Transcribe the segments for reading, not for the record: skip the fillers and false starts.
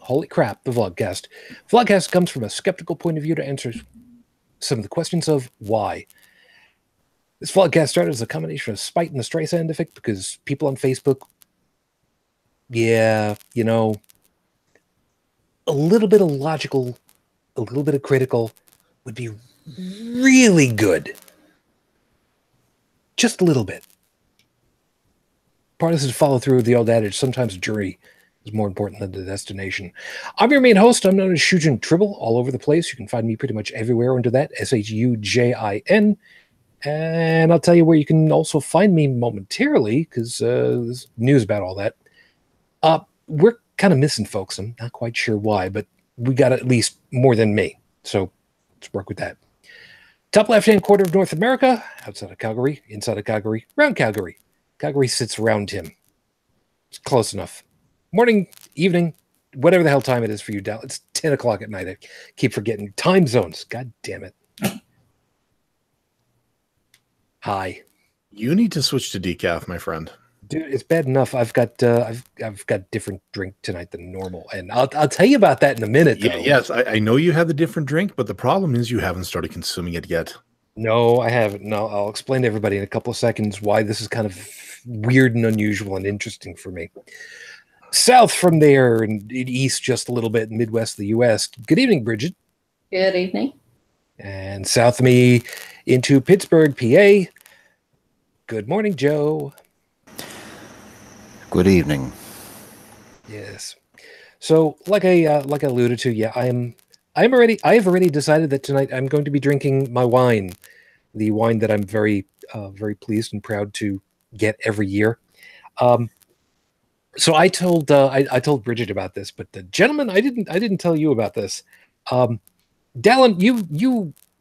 Holy crap, the vlogcast. Vlogcast comes from a skeptical point of view to answer some of the questions of why. This vlogcast started as a combination of spite and the Streisand effect because people on Facebook, yeah, you know, a little bit of logical, a little bit of critical would be really good. Just a little bit. Part of this is to follow through with the old adage, sometimes a journey is more important than the destination. I'm your main host. I'm known as Shujin Tribble all over the place. You can find me pretty much everywhere under that, Shujin. And I'll tell you where you can also find me momentarily, because there's news about all that. We're kind of missing folks. I'm not quite sure why, but we got at least more than me. So let's work with that. Top left-hand corner of North America, outside of Calgary, inside of Calgary, around Calgary. Calgary sits around him. It's close enough. Morning, evening, whatever the hell time it is for you, Dalan. It's 10 o'clock at night. I keep forgetting. Time zones. God damn it. Hi. You need to switch to decaf, my friend. Dude, it's bad enough. I've got different drink tonight than normal, and I'll tell you about that in a minute. Though. Yes, I know you have the different drink, but the problem is you haven't started consuming it yet. No, I haven't. No, I'll explain to everybody in a couple of seconds why this is kind of weird and unusual and interesting for me. South from there and east just a little bit, Midwest of the U.S. Good evening, Brigid. Good evening. And south of me into Pittsburgh, PA. Good morning, Joe. Good evening. Yes. So, like I alluded to, yeah, I have already decided that tonight I'm going to be drinking my wine, the wine that I'm very pleased and proud to get every year. So I told Brigid about this, but the gentleman, I didn't tell you about this. Dalan,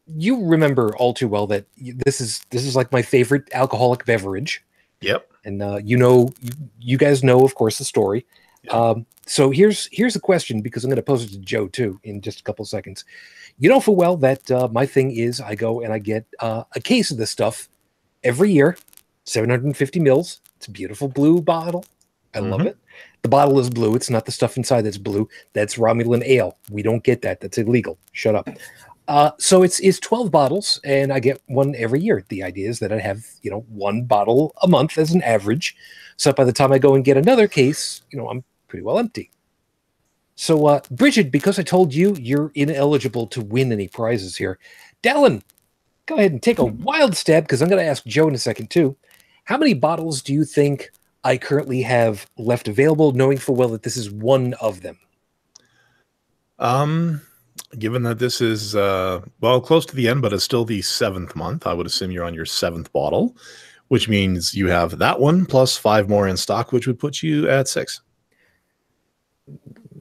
you remember all too well that this is like my favorite alcoholic beverage. Yep. And you guys know, of course, the story. Yep. So here's a question, because I'm going to pose it to Joe too in just a couple of seconds. You know full well that my thing is I go and I get a case of this stuff every year, 750 mils. It's a beautiful blue bottle. I love it. The bottle is blue. It's not the stuff inside that's blue. That's Romulan ale. We don't get that. That's illegal. Shut up. So it's 12 bottles, and I get one every year. The idea is that I have, one bottle a month as an average. So by the time I go and get another case, I'm pretty well empty. So, Brigid, because I told you you're ineligible to win any prizes here, Dalan, go ahead and take a wild stab, because I'm going to ask Joe in a second too. How many bottles do you think I currently have left available, knowing full well that this is one of them? Given that this is, close to the end, but it's still the 7th month, I would assume you're on your 7th bottle, which means you have that one plus 5 more in stock, which would put you at 6.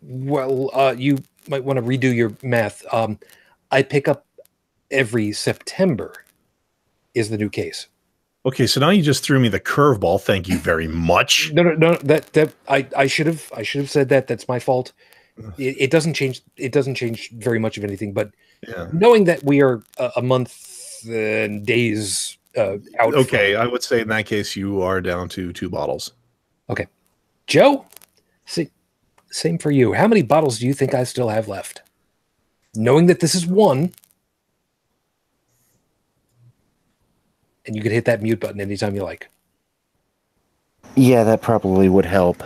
Well, you might want to redo your math. I pick up every September is the new case. Okay, so now you just threw me the curveball. Thank you very much. No. That I should have said that. That's my fault. It doesn't change. It doesn't change very much of anything. But knowing that we are a month and days out. Okay, I would say in that case you are down to 2 bottles. Okay, Joe. See, same for you. How many bottles do you think I still have left? Knowing that this is one. And you can hit that mute button anytime you like. Yeah, that probably would help.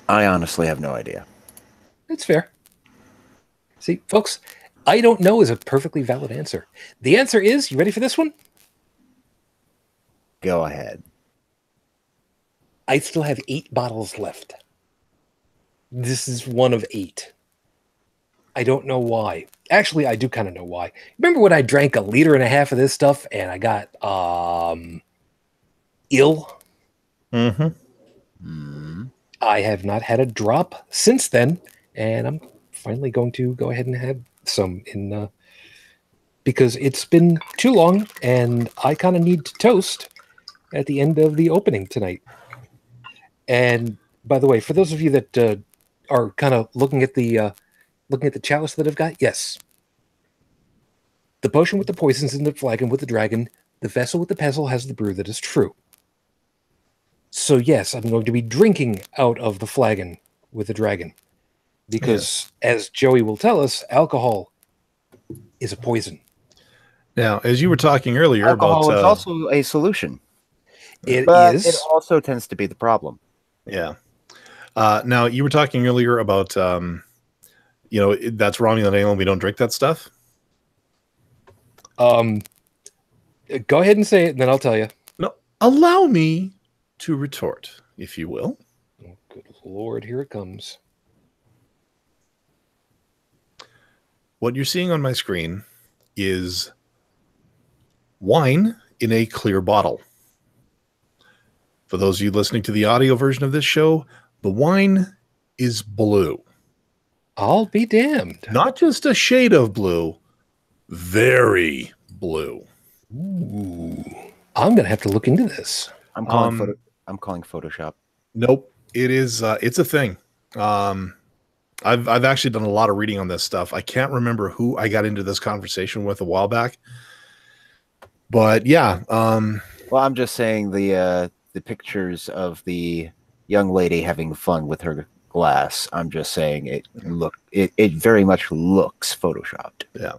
I honestly have no idea. That's fair. See, folks, I don't know is a perfectly valid answer. The answer is, you ready for this one? Go ahead. I still have 8 bottles left. This is one of 8. I don't know why. Actually, I do kind of know why. Remember when I drank 1.5 liters of this stuff and I got ill? I have not had a drop since then, and I'm finally going to go ahead and have some in because it's been too long, and I kind of need to toast at the end of the opening tonight. And by the way, for those of you that are kind of looking at the chalice that I've got, yes. The potion with the poisons in the flagon with the dragon, the vessel with the pestle has the brew that is true. So yes, I'm going to be drinking out of the flagon with the dragon. because, as Joey will tell us, alcohol is a poison. Now, as you were talking earlier Alcohol about... is also a solution. It But is. it also tends to be the problem. Yeah. Now, you were talking earlier about, that's Romulan ale and we don't drink that stuff. Go ahead and say it, and then I'll tell you. No, allow me to retort, if you will. Oh, good Lord, here it comes. What you're seeing on my screen is wine in a clear bottle. For those of you listening to the audio version of this show, the wine is blue. I'll be damned. Not just a shade of blue, very blue. Ooh. I'm going to have to look into this. I'm calling Photoshop. Nope. It is, it's a thing. I've actually done a lot of reading on this stuff. I can't remember who I got into this conversation with a while back. But yeah. Well, I'm just saying the pictures of the young lady having fun with her glass. I'm just saying it very much looks photoshopped. Yeah.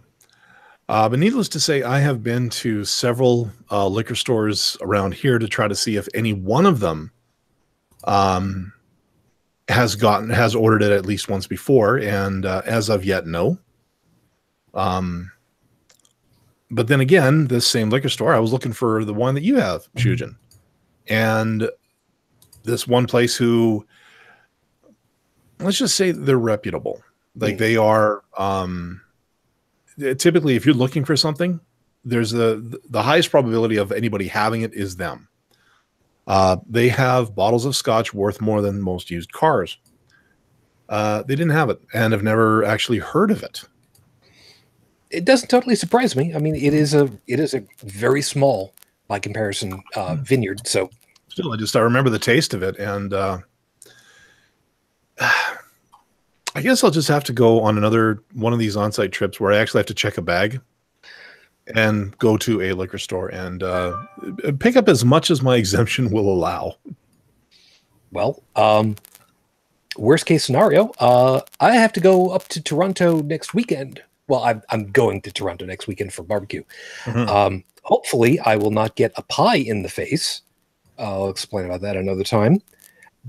But needless to say, I have been to several liquor stores around here to try to see if any one of them has ordered it at least once before, and as of yet, no. But then again, this same liquor store, I was looking for the one that you have, Shujin. And this one place who, let's just say they're reputable. Like they are, typically if you're looking for something, there's the highest probability of anybody having it is them. They have bottles of scotch worth more than most used cars. They didn't have it and have never actually heard of it. It doesn't totally surprise me. I mean, it is a very small, by comparison, vineyard. So still, I remember the taste of it, and I guess I'll just have to go on another one of these on-site trips where I actually have to check a bag and go to a liquor store and pick up as much as my exemption will allow. Well, worst case scenario, I have to go up to Toronto next weekend. Well, I'm going to Toronto next weekend for barbecue. Mm-hmm. Hopefully, I will not get a pie in the face. I'll explain about that another time.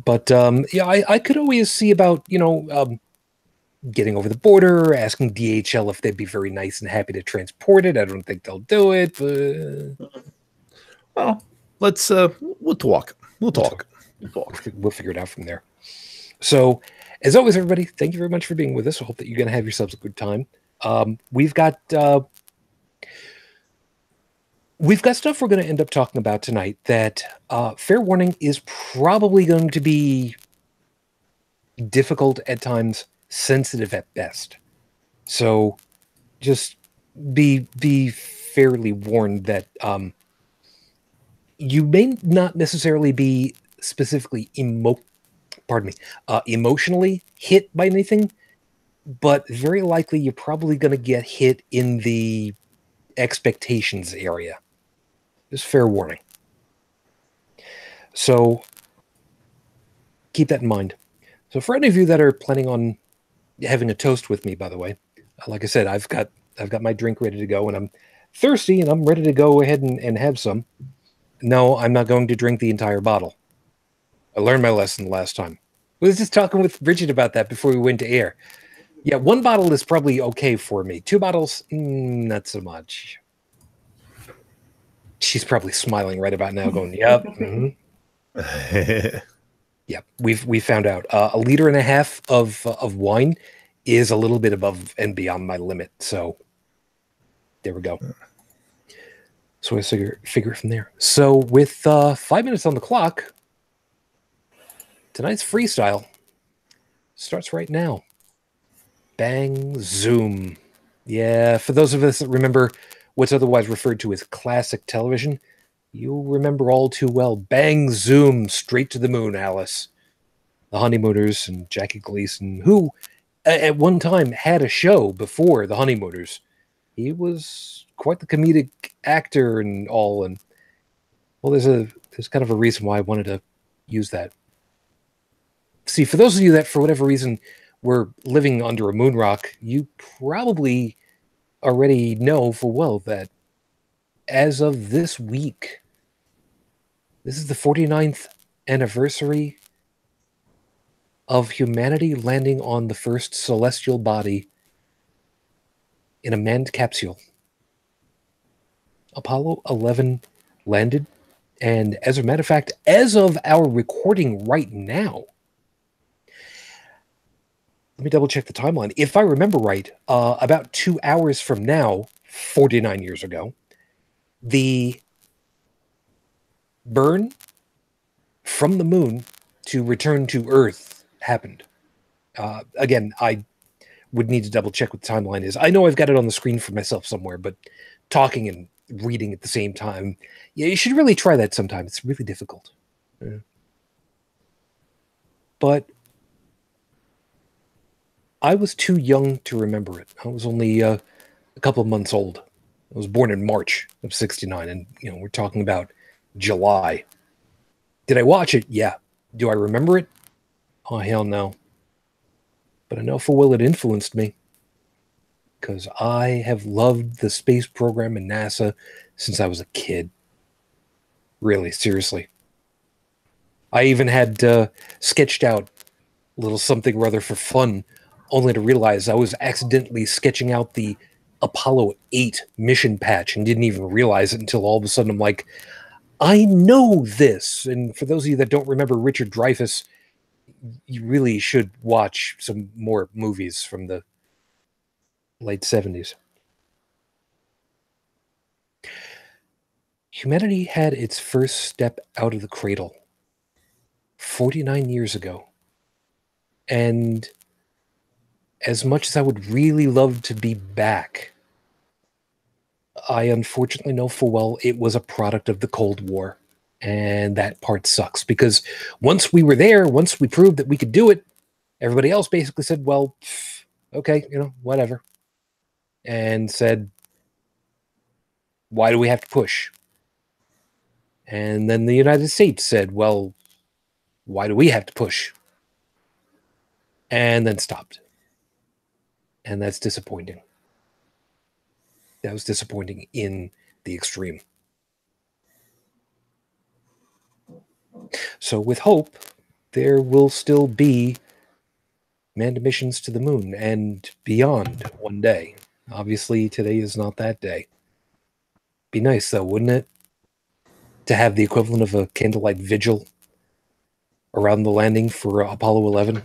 But yeah, I could always see about, getting over the border, asking DHL if they'd be very nice and happy to transport it. I don't think they'll do it, but... Well, let's, we'll talk. We'll figure it out from there. So, as always, everybody, thank you very much for being with us. I hope that you're going to have yourselves a good time. We've got stuff we're going to end up talking about tonight that, fair warning, is probably going to be difficult at times, sensitive at best. So just be fairly warned that you may not necessarily be specifically emotionally hit by anything, but very likely you're probably going to get hit in the expectations area. Just fair warning. So keep that in mind. So for any of you that are planning on having a toast with me, by the way, like I said, I've got my drink ready to go, and I'm thirsty, and I'm ready to go ahead and have some. No, I'm not going to drink the entire bottle. I learned my lesson last time. I was just talking with Brigid about that before we went to air. Yeah, 1 bottle is probably okay for me. 2 bottles, not so much. She's probably smiling right about now, going, "Yep." Mm-hmm. Yep, we found out 1.5 liters of wine is a little bit above and beyond my limit. So there we go. So I figure it from there. So with 5 minutes on the clock, tonight's freestyle starts right now. Bang, zoom. Yeah, for those of us that remember what's otherwise referred to as classic television, you'll remember all too well. Bang, zoom, straight to the moon, Alice. The Honeymooners and Jackie Gleason, who at one time had a show before the Honeymooners. He was quite the comedic actor and all. And well, there's kind of a reason why I wanted to use that. See, for those of you that for whatever reason were living under a moon rock, you probably already know full well that as of this week, this is the 49th anniversary of humanity landing on the first celestial body in a manned capsule. Apollo 11 landed, and as a matter of fact, as of our recording right now, let me double check the timeline. If I remember right, about 2 hours from now, 49 years ago, the burn from the moon to return to Earth happened. Again, I would need to double check what the timeline is. I know I've got it on the screen for myself somewhere, but talking and reading at the same time, yeah, you should really try that sometime. It's really difficult. Yeah. But I was too young to remember it. I was only a couple of months old. I was born in March of '69, and we're talking about July. Did I watch it? Yeah. Do I remember it? Oh, hell no. But I know full well it influenced me, because I have loved the space program and NASA since I was a kid. Really, seriously. I even had sketched out a little something or other for fun, only to realize I was accidentally sketching out the Apollo 8 mission patch and didn't even realize it until all of a sudden I'm like, I know this. And for those of you that don't remember Richard Dreyfuss, you really should watch some more movies from the late 70s. Humanity had its first step out of the cradle 49 years ago. And as much as I would really love to be back, I unfortunately know full well it was a product of the Cold War. And that part sucks, because once we were there, once we proved that we could do it, everybody else basically said, well, okay, whatever. And said, why do we have to push? And then the United States said, well, why do we have to push? And then stopped. And that's disappointing. That was disappointing in the extreme. So with hope, there will still be manned missions to the moon and beyond one day. Obviously, today is not that day. Be nice, though, wouldn't it? To have the equivalent of a candlelight vigil around the landing for Apollo 11.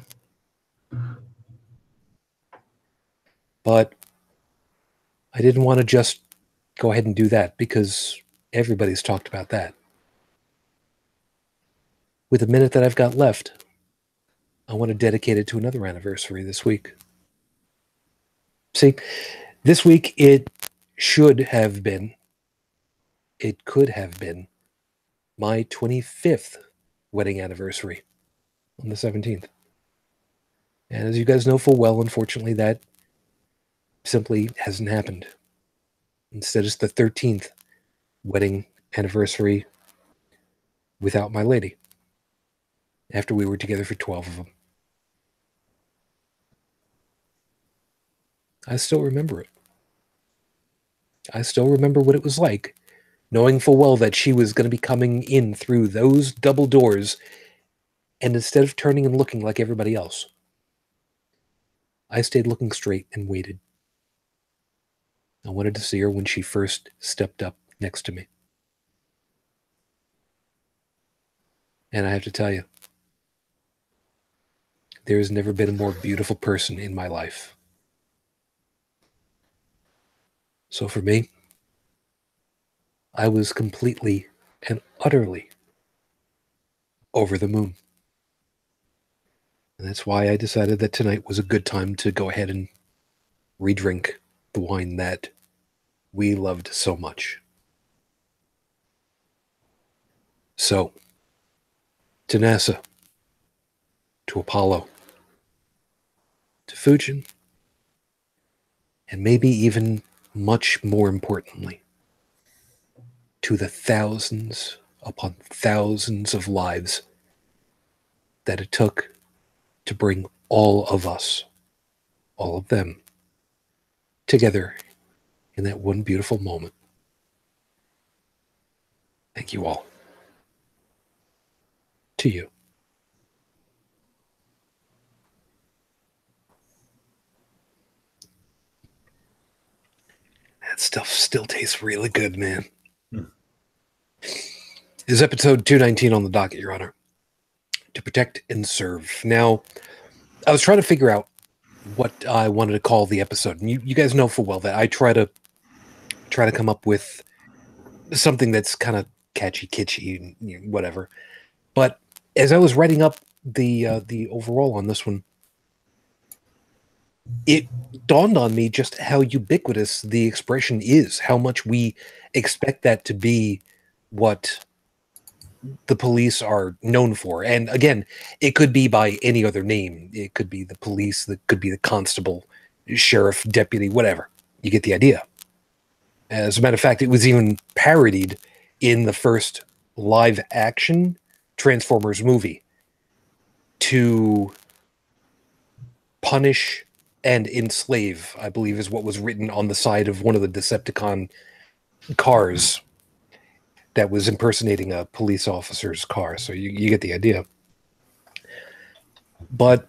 But I didn't want to just go ahead and do that, because everybody's talked about that. With the minute that I've got left, I want to dedicate it to another anniversary this week. See, this week it could have been my 25th wedding anniversary on the 17th. And as you guys know full well, unfortunately, that simply hasn't happened. Instead, it's the 13th wedding anniversary without my lady, after we were together for 12 of them. I still remember it. I still remember what it was like, knowing full well that she was going to be coming in through those double doors, and instead of turning and looking like everybody else, I stayed looking straight and waited. I wanted to see her when she first stepped up next to me. And I have to tell you, there has never been a more beautiful person in my life. So for me, I was completely and utterly over the moon. And that's why I decided that tonight was a good time to go ahead and re-drink the wine that we loved so much. So, to NASA, to Apollo, to Shujin, and maybe even much more importantly, to the thousands upon thousands of lives that it took to bring all of us, all of them, together in that one beautiful moment. Thank you all. To you. That stuff still tastes really good, man. This is episode 219 on the docket, Your Honor. To protect and serve. Now, I was trying to figure out what I wanted to call the episode. And you guys know full well that I try to come up with something that's kind of catchy, kitschy, whatever. But as I was writing up the overall on this one, it dawned on me just how ubiquitous the expression is, how much we expect that to be what the police are known for. And again, it could be by any other name. It could be the police, that could be the constable, sheriff, deputy, whatever. You get the idea. As a matter of fact, it was even parodied in the first live action Transformers movie to punish and enslave, I believe is what was written on the side of one of the Decepticon cars that was impersonating a police officer's car. So you get the idea. But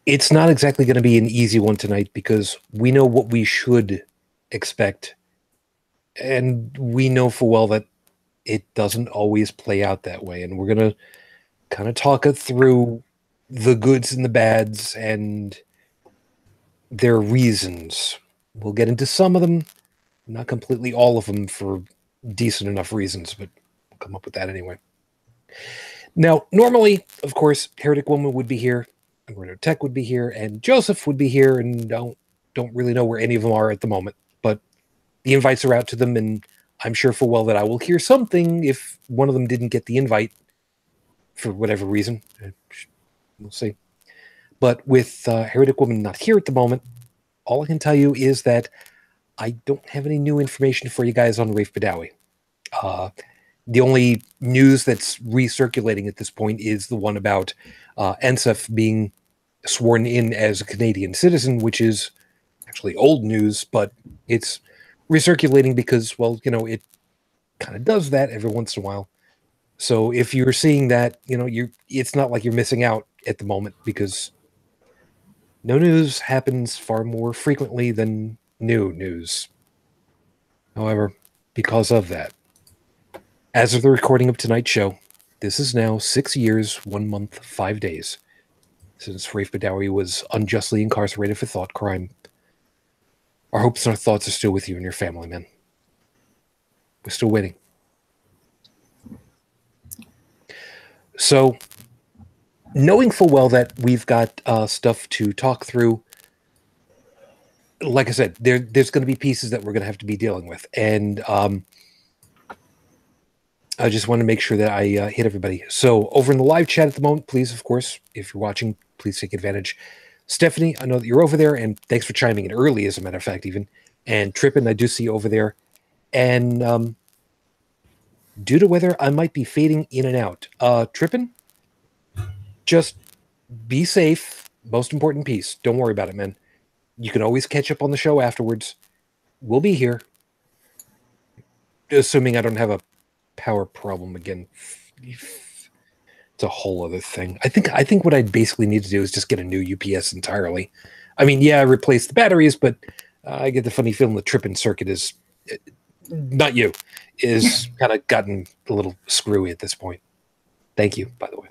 it's not exactly going to be an easy one tonight because we know what we should expect. And we know full well that it doesn't always play out that way. And we're going to kind of talk it through the goods and the bads and their reasons. We'll get into some of them, not completely all of them for decent enough reasons, but we'll come up with that anyway. Now, normally, of course, Heretic Woman would be here, UnrenownedTech would be here, and Joseph would be here, and don't really know where any of them are at the moment, but the invites are out to them, and I'm sure full well that I will hear something if one of them didn't get the invite for whatever reason. We'll see. But with Heretic Woman not here at the moment, all I can tell you is that I don't have any new information for you guys on Rafe Badawi. The only news that's recirculating at this point is the one about Ensef being sworn in as a Canadian citizen, which is actually old news, but it's recirculating because, well, it kind of does that every once in a while. So if you're seeing that, it's not like you're missing out at the moment because no news happens far more frequently than new news. However, because of that, as of the recording of tonight's show, this is now 6 years, 1 month, 5 days since Rafe Badawi was unjustly incarcerated for thought crime. Our hopes and our thoughts are still with you and your family, man. We're still waiting. So, knowing full well that we've got stuff to talk through, like I said, there's going to be pieces that we're going to have to be dealing with. And I just want to make sure that I hit everybody. So, over in the live chat at the moment, please, of course, if you're watching, please take advantage. Stephanie, I know that you're over there, and thanks for chiming in early, as a matter of fact, even. And Trippin, I do see you over there. And due to weather, I might be fading in and out. Trippin, just be safe. Most important piece. Don't worry about it, man. You can always catch up on the show afterwards. We'll be here. Assuming I don't have a power problem again. It's a whole other thing. I think what I basically need to do is just get a new UPS entirely. I mean, yeah, I replaced the batteries, but I get the funny feeling the tripping circuit is not you is kind of gotten a little screwy at this point. Thank you, by the way.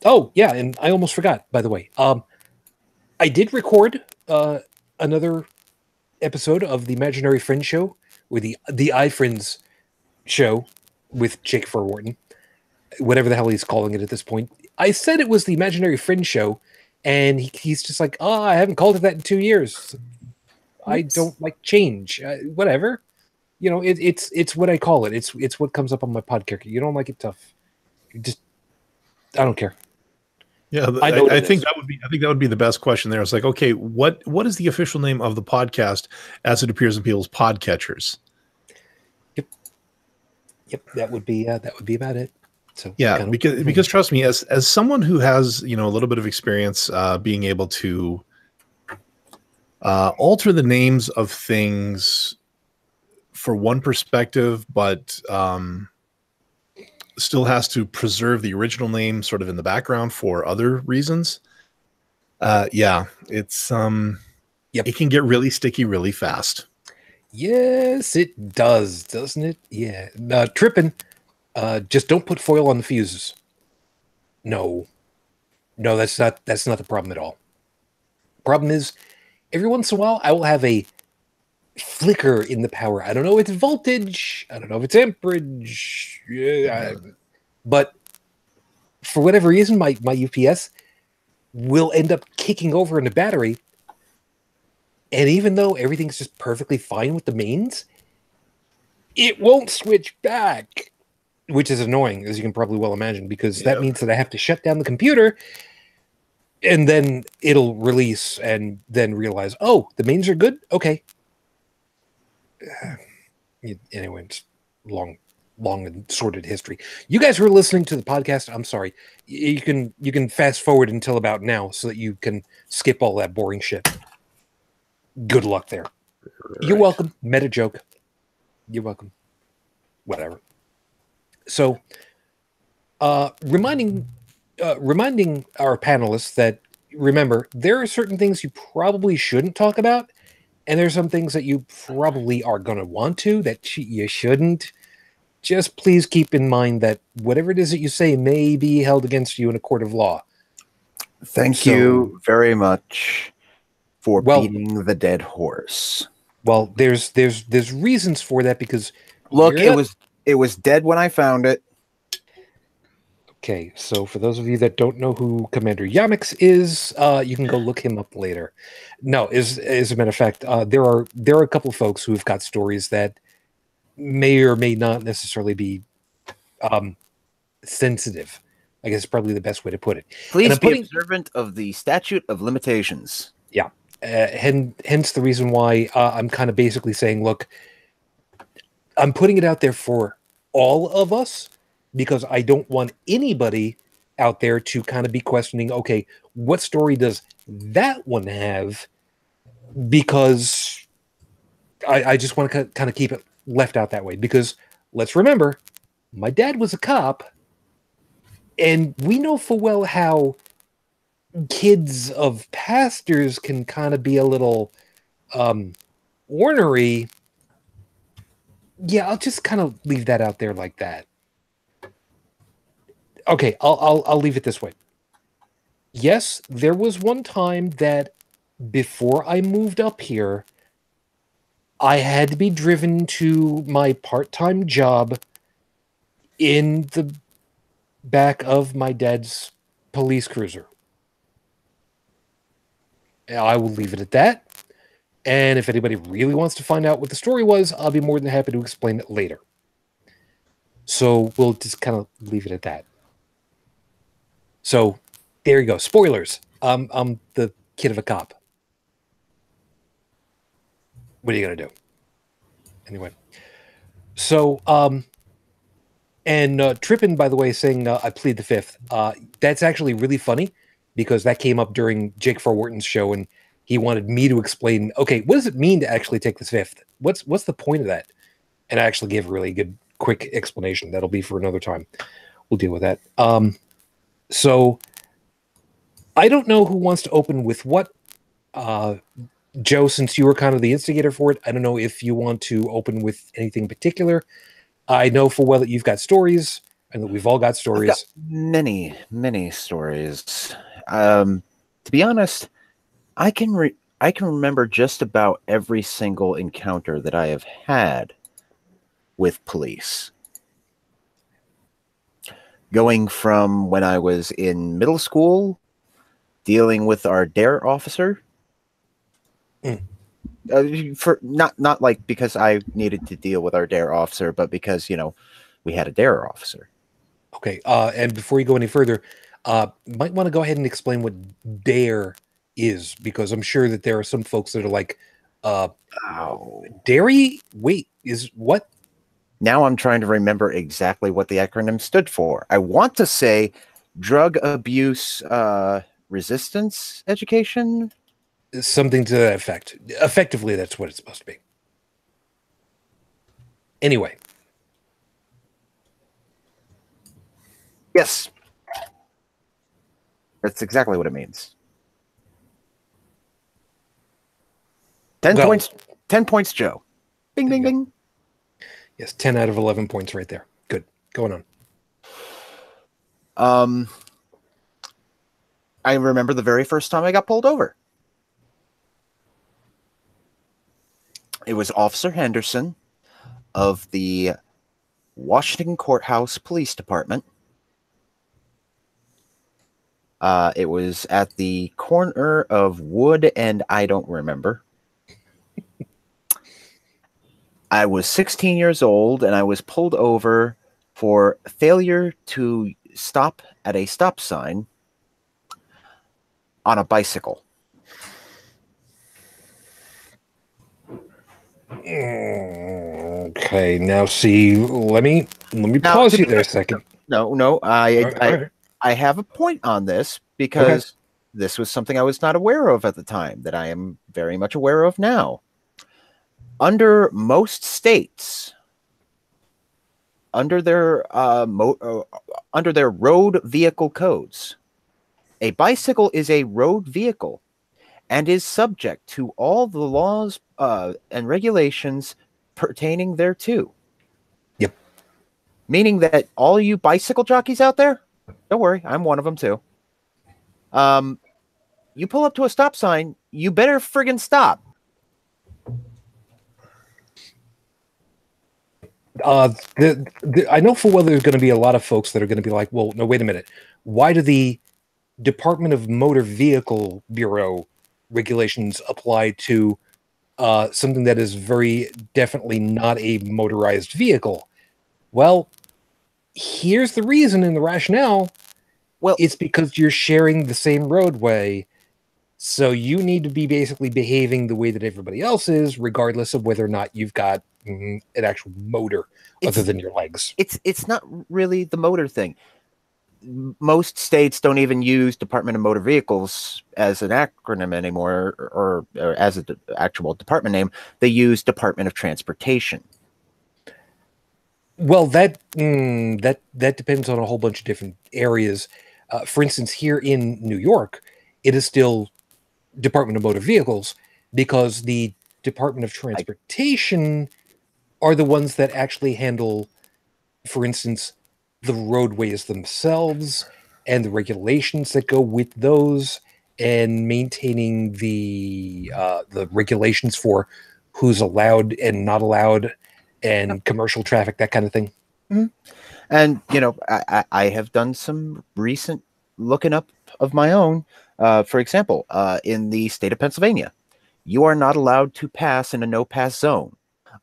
Oh yeah, and I almost forgot, by the way. I did record another episode of the Imaginary Friends show, or the iFriends show with Jake Furwharton, whatever the hell he's calling it at this point. I said it was the Imaginary Friends show, and he's just like, "Oh, I haven't called it that in 2 years. I don't like change. Whatever, it's what I call it. It's what comes up on my podcast. You don't like it, tough. I don't care." Yeah, I think that would be the best question there. It's like, okay, what is the official name of the podcast as it appears in people's podcatchers? Yep, that would be about it. So Yeah, kind of, because trust me, as someone who has, you know, a little bit of experience being able to alter the names of things for one perspective, but still has to preserve the original name sort of in the background for other reasons. Yeah, it's Yep. it can get really sticky really fast. yes, it does, doesn't it? Yeah. Tripping. Just don't put foil on the fuses. No, that's not the problem at all. Problem is, every once in a while, I will have a flicker in the power. I don't know if it's voltage. I don't know if it's amperage. But for whatever reason, my UPS will end up kicking over in the battery. And even though everything's just perfectly fine with the mains, it won't switch back, which is annoying, as you can probably well imagine, because that means that I have to shut down the computer, and then it'll release and then realize, oh, the mains are good? Okay. Anyway, it's long and sordid history. You guys who are listening to the podcast, I'm sorry. You can fast forward until about now so that you can skip all that boring shit. Good luck there. Right. You're welcome. Meta joke. You're welcome. Whatever. So, reminding our panelists that, remember, there are certain things you probably shouldn't talk about, and there's some things that you probably are going to want to that you shouldn't. Just please keep in mind that whatever it is that you say may be held against you in a court of law. Thank you very much for beating the dead horse. Well, there's reasons for that, because look, it was dead when I found it. Okay, so for those of you that don't know who Commander Yamix is, you can go look him up later. No, as a matter of fact, there are a couple of folks who've got stories that may or may not necessarily be sensitive. I guess is probably the best way to put it. Please be observant of the statute of limitations. Yeah, hence the reason why I'm kind of basically saying, look, I'm putting it out there for all of us, because I don't want anybody out there to kind of be questioning, okay, what story does that one have? Because I just want to kind of keep it left out that way. Because let's remember, my dad was a cop, and we know full well how kids of pastors can kind of be a little ornery. Yeah, I'll just kind of leave that out there like that. Okay, I'll leave it this way. Yes, there was one time that before I moved up here, I had to be driven to my part-time job in the back of my dad's police cruiser. I will leave it at that. And if anybody really wants to find out what the story was, I'll be more than happy to explain it later. So we'll just kind of leave it at that. So there you go. Spoilers. I'm the kid of a cop. What are you going to do? Anyway. So, and Trippin, by the way, saying I plead the fifth. That's actually really funny, because that came up during Jake Forwarton's show, and he wanted me to explain, okay, what does it mean to actually take the fifth? What's the point of that? And I actually gave a really good, quick explanation. That'll be for another time. We'll deal with that. So I don't know who wants to open with what. Joe, since you were kind of the instigator for it, I don't know if you want to open with anything particular. I know full well that you've got stories, and that we've all got stories. I've got many, many stories. To be honest, I can remember just about every single encounter that I have had with police. Going from when I was in middle school, dealing with our DARE officer. For not like because I needed to deal with our DARE officer, but because, you know, we had a DARE officer. Okay, and before you go any further, might want to go ahead and explain what DARE is, because I'm sure that there are some folks that are like, dairy? Wait, is what? Now I'm trying to remember exactly what the acronym stood for. I want to say drug abuse resistance education. Something to that effect. Effectively, that's what it's supposed to be. Anyway. Yes. That's exactly what it means. 10 points. 10 points, Joe. Bing, bing, bing. Yes, 10 out of 11 points right there. Good. Going on. I remember the very first time I got pulled over. It was Officer Henderson of the Washington Courthouse Police Department. It was at the corner of Wood and I don't remember. I was 16 years old and I was pulled over for failure to stop at a stop sign on a bicycle. Okay, now see, let me pause you there a second. No, I have a point on this because this was something I was not aware of at the time that I am very much aware of now. Under most states, under their road vehicle codes, a bicycle is a road vehicle and is subject to all the laws and regulations pertaining thereto. Yep. Meaning that all you bicycle jockeys out there, don't worry, I'm one of them too. You pull up to a stop sign, you better friggin' stop. I know full well there's going to be a lot of folks that are going to be like, well, no, wait a minute. Why do the Department of Motor Vehicle Bureau regulations apply to something that is very definitely not a motorized vehicle? Well, here's the reason and the rationale. Well, it's because you're sharing the same roadway. So you need to be basically behaving the way that everybody else is, regardless of whether or not you've got an actual motor other than your legs. It's not really the motor thing. Most states don't even use Department of Motor Vehicles as an acronym anymore, or as an actual department name. They use Department of Transportation. Well, that depends on a whole bunch of different areas. For instance, here in New York, it is still Department of Motor Vehicles because the Department of Transportation are the ones that actually handle, for instance, the roadways themselves and the regulations that go with those, and maintaining the regulations for who's allowed and not allowed, and commercial traffic, that kind of thing. Mm-hmm. And you know, I have done some recent looking up of my own. For example, in the state of Pennsylvania, you are not allowed to pass in a no-pass zone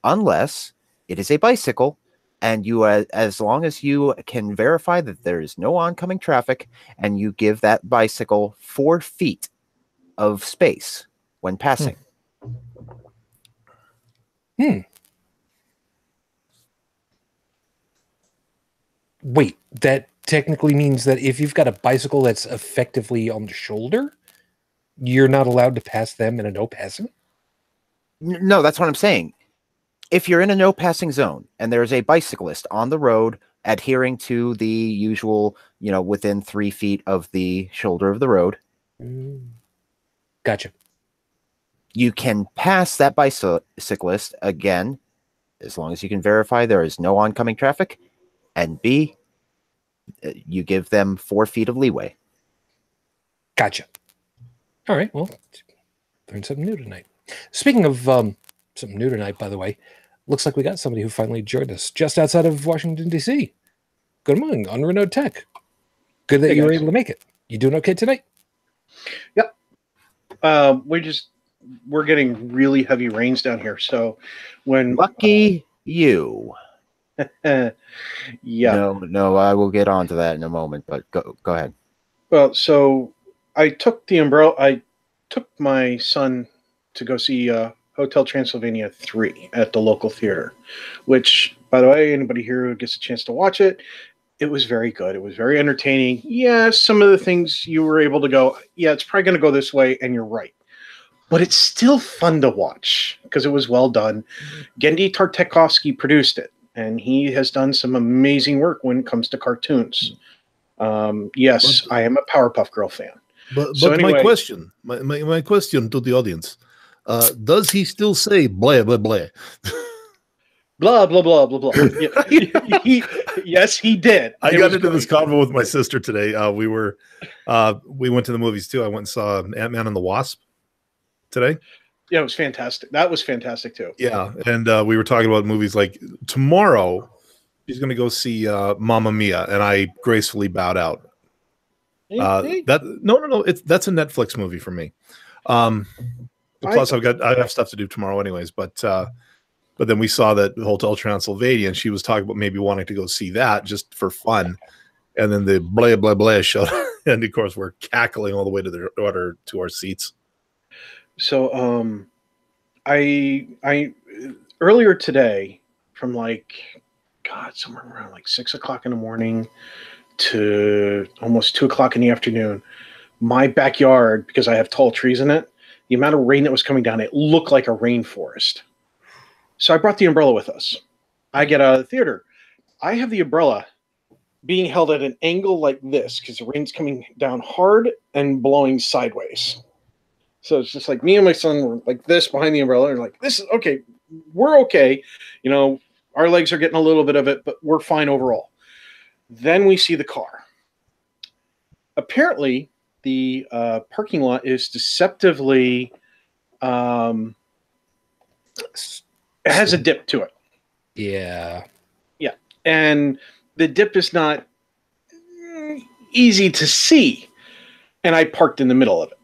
unless it is a bicycle, and you, as long as you can verify that there is no oncoming traffic, and you give that bicycle 4 feet of space when passing. Wait, that technically means that if you've got a bicycle that's effectively on the shoulder, you're not allowed to pass them in a no-passing? No, that's what I'm saying. If you're in a no-passing zone and there's a bicyclist on the road adhering to the usual, you know, within 3 feet of the shoulder of the road. Gotcha. You can pass that bicyclist again, as long as you can verify there is no oncoming traffic. And B, you give them 4 feet of leeway. Gotcha. All right. Well, learned something new tonight. Speaking of something new tonight, by the way, looks like we got somebody who finally joined us just outside of Washington, D.C. Good morning, UnrenownedTech. Good that you were able to make it. You doing okay tonight? Yep. We're getting really heavy rains down here. So when lucky you. Yeah. No, I will get on to that in a moment, but go ahead. Well, so I took the umbrella. I took my son to go see a Hotel Transylvania 3 at the local theater, which, by the way, anybody here who gets a chance to watch it, it was very good. It was very entertaining. Yeah, some of the things you were able to go, yeah, it's probably going to go this way, and you're right. But it's still fun to watch because it was well done. Gendy Tartakovsky produced it, and he has done some amazing work when it comes to cartoons. Yes, I am a Powerpuff Girl fan. But So anyway, my question to the audience, does he still say blah, blah, blah? blah, blah, blah, blah, blah. Yes, he did. I got into this convo with my sister today. We went to the movies too. I went and saw Ant-Man and the Wasp today. Yeah, it was fantastic. That was fantastic too. Yeah, and we were talking about movies like tomorrow. She's going to go see Mamma Mia, and I gracefully bowed out. That's a Netflix movie for me. Plus, I have stuff to do tomorrow, anyways. But then we saw that Hotel Transylvania, and she was talking about maybe wanting to go see that just for fun. And then the blah blah blah showed, and of course we're cackling all the way to our seats. So, I earlier today, from somewhere around 6 o'clock in the morning to almost 2 o'clock in the afternoon, my backyard, because I have tall trees in it, the amount of rain that was coming down, it looked like a rainforest. So I brought the umbrella with us. I get out of the theater. I have the umbrella being held at an angle like this because the rain's coming down hard and blowing sideways. So it's just like me and my son were like this behind the umbrella and like, this is okay. We're okay. You know, our legs are getting a little bit of it, but we're fine overall. Then we see the car. Apparently, the parking lot is deceptively, it has a dip to it. Yeah. Yeah. And the dip is not easy to see. And I parked in the middle of it.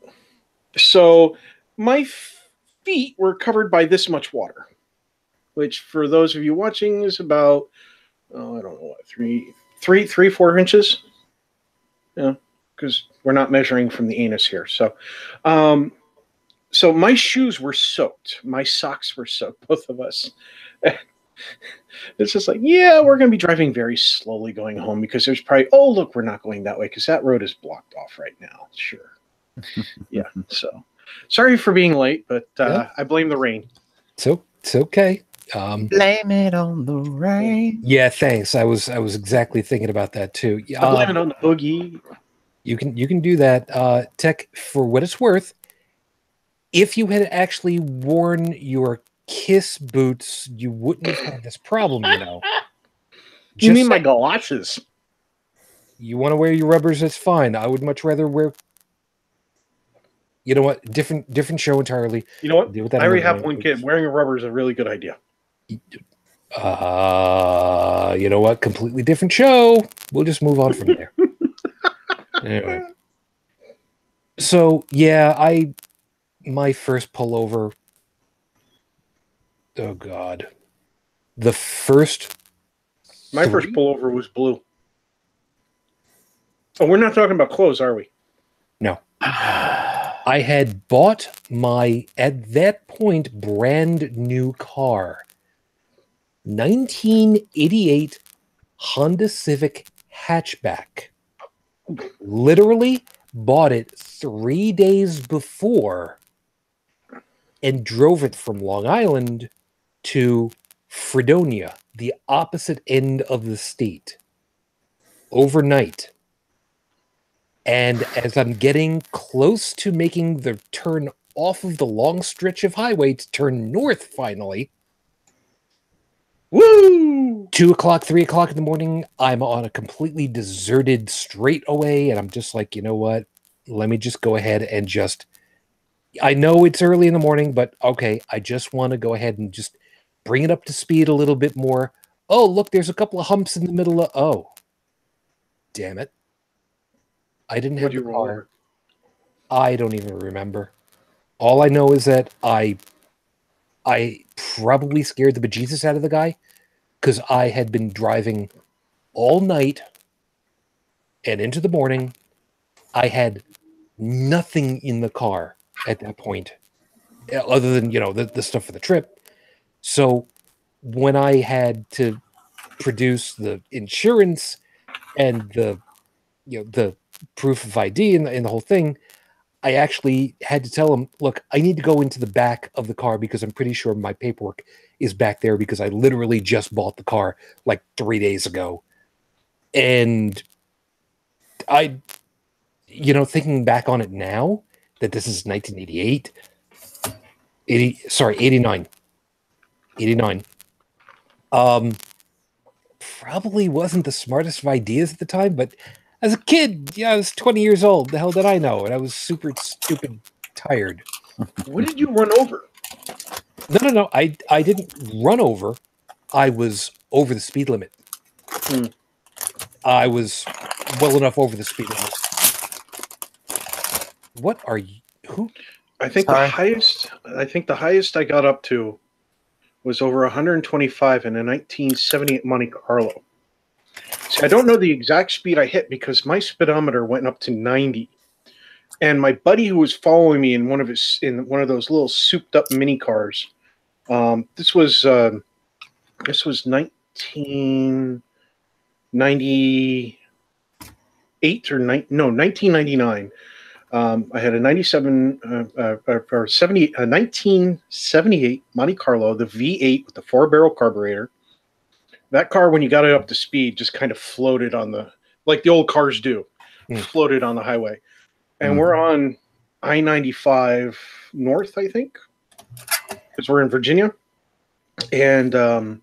So my feet were covered by this much water, which for those of you watching is about, I don't know what, 4 inches. Yeah, because we're not measuring from the anus here. So, so my shoes were soaked. My socks were soaked, both of us. It's just like, yeah, we're going to be driving very slowly going home because there's probably, oh, look, we're not going that way because that road is blocked off right now. Sure. Yeah. So sorry for being late, but Yeah. I blame the rain. So it's okay. Blame it on the rain. Yeah, thanks. I was exactly thinking about that too. I blame it on the boogie. You can do that. Tech, for what it's worth, if you had actually worn your Kiss boots, you wouldn't have had this problem, you know. You mean my galoshes? You want to wear your rubbers, that's fine. I would much rather wear. You know what? Different show entirely. You know what? Deal with that I already another have way. one kid. Wearing a rubber is a really good idea. You know what? Completely different show. We'll just move on from there. Anyway. So yeah, my first pullover. Oh God. My first pullover was blue. Oh, we're not talking about clothes, are we? No. I had bought my, at that point, brand new car. 1988 Honda Civic hatchback. Literally bought it 3 days before and drove it from Long Island to Fredonia, the opposite end of the state, overnight. And as I'm getting close to making the turn off of the long stretch of highway to turn north finally, woo! 2 o'clock, 3 o'clock in the morning, I'm on a completely deserted straightaway, and I'm just like, you know what? Let me just go ahead and just... I know it's early in the morning, but okay, I just want to go ahead and just bring it up to speed a little bit more. Oh, look, there's a couple of humps in the middle of... Oh, damn it. I didn't have the car. I don't even remember. All I know is that I probably scared the bejesus out of the guy because I had been driving all night and into the morning. I had nothing in the car at that point. other than, the stuff for the trip. So when I had to produce the insurance and the proof of ID and the whole thing, I actually had to tell him, look, I need to go into the back of the car because I'm pretty sure my paperwork is back there because I literally just bought the car like 3 days ago. And I, thinking back on it now that this is 1988, 89. Probably wasn't the smartest of ideas at the time, but as a kid, I was 20 years old. The hell did I know? And I was super stupid tired. What did you run over? No. I didn't run over. I was over the speed limit. I was well enough over the speed limit. What are you? Who? I think the highest I got up to was over 125 in a 1978 Monte Carlo. See, I don't know the exact speed I hit because my speedometer went up to 90. And my buddy who was following me in one of those little souped up mini cars. This was 1999. I had a 1978 Monte Carlo, the V8 with the 4-barrel carburetor. That car, when you got it up to speed, just kind of floated like the old cars do, floated on the highway. And we're on I-95 North, I think, because we're in Virginia. And I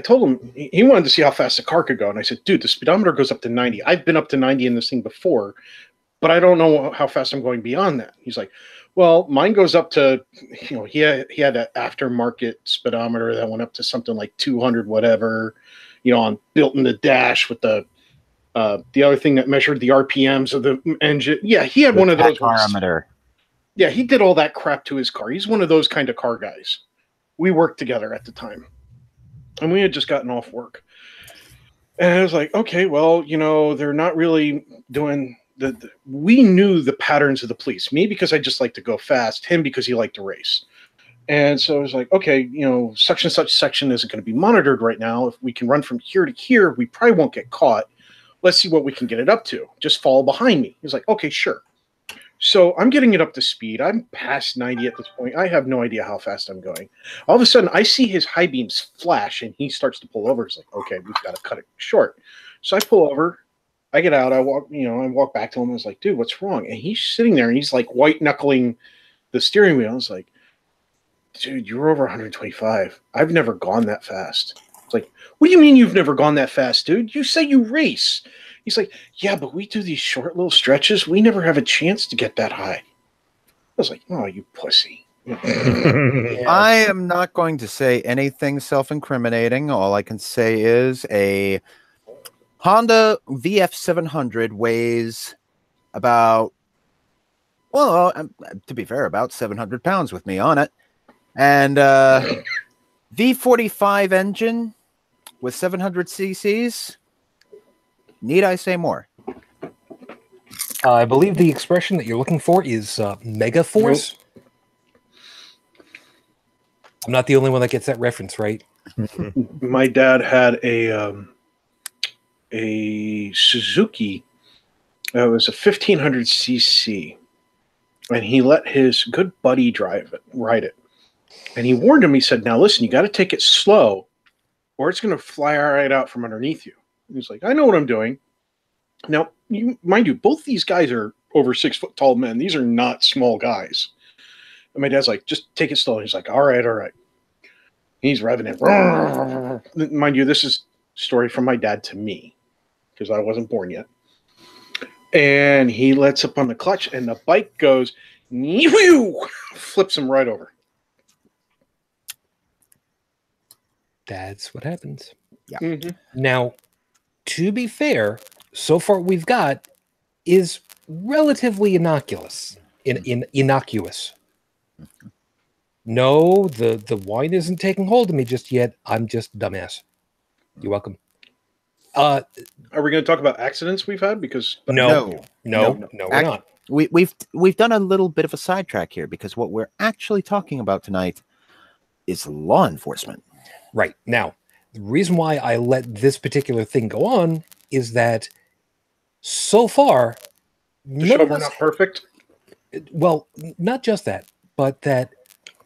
told him, he wanted to see how fast the car could go. And I said, dude, the speedometer goes up to 90. I've been up to 90 in this thing before, but I don't know how fast I'm going beyond that. He's like, well, mine goes up to, he had an aftermarket speedometer that went up to something like 200 whatever, on built in the dash with the other thing that measured the RPMs of the engine. Yeah, he had one of those. Barometer. Yeah, he did all that crap to his car. He's one of those kind of car guys. We worked together at the time, and we had just gotten off work. And I was like, okay, well, they're not really doing we knew the patterns of the police. Me, because I just like to go fast. Him, because he liked to race. And so I was like, okay, such and such section isn't going to be monitored right now. If we can run from here to here, we probably won't get caught. Let's see what we can get it up to. Just follow behind me. He's like, okay, sure. So I'm getting it up to speed. I'm past 90 at this point. I have no idea how fast I'm going. All of a sudden, I see his high beams flash, and he starts to pull over. He's like, okay, we've got to cut it short. So I pull over. I get out. I walk back to him. I was like, dude, what's wrong? And he's sitting there, and he's like white knuckling the steering wheel. I was like, dude, you're over 125. I've never gone that fast. It's like, what do you mean you've never gone that fast, dude? You say you race. He's like, yeah, but we do these short little stretches. We never have a chance to get that high. I was like, oh, you pussy. I am not going to say anything self-incriminating. All I can say is a Honda VF700 weighs about, to be fair, about 700 pounds with me on it. And V45 engine with 700 cc's. Need I say more? I believe the expression that you're looking for is mega force. Nope. I'm not the only one that gets that reference, right? My dad had a Suzuki. It was a 1500 cc, and he let his good buddy ride it. And he warned him. He said, "Now listen, you got to take it slow, or it's going to fly right out from underneath you." He's like, I know what I'm doing. Now, mind you, both these guys are over 6 foot tall men. These are not small guys. And my dad's like, just take it slow. And he's like, all right. He's revving it. Mind you, this is a story from my dad to me because I wasn't born yet. And he lets up on the clutch, and the bike goes, flips him right over. That's what happens. Yeah. Mm-hmm. Now, to be fair, so far we've got is relatively innocuous. Innocuous. No, the wine isn't taking hold of me just yet. I'm just dumbass. You're welcome. Are we going to talk about accidents we've had? Because no, we're not. we've done a little bit of a sidetrack here, because what we're actually talking about tonight is law enforcement. Right. Now, the reason why I let this particular thing go on is that so far, To show we're not perfect. Well, not just that, but that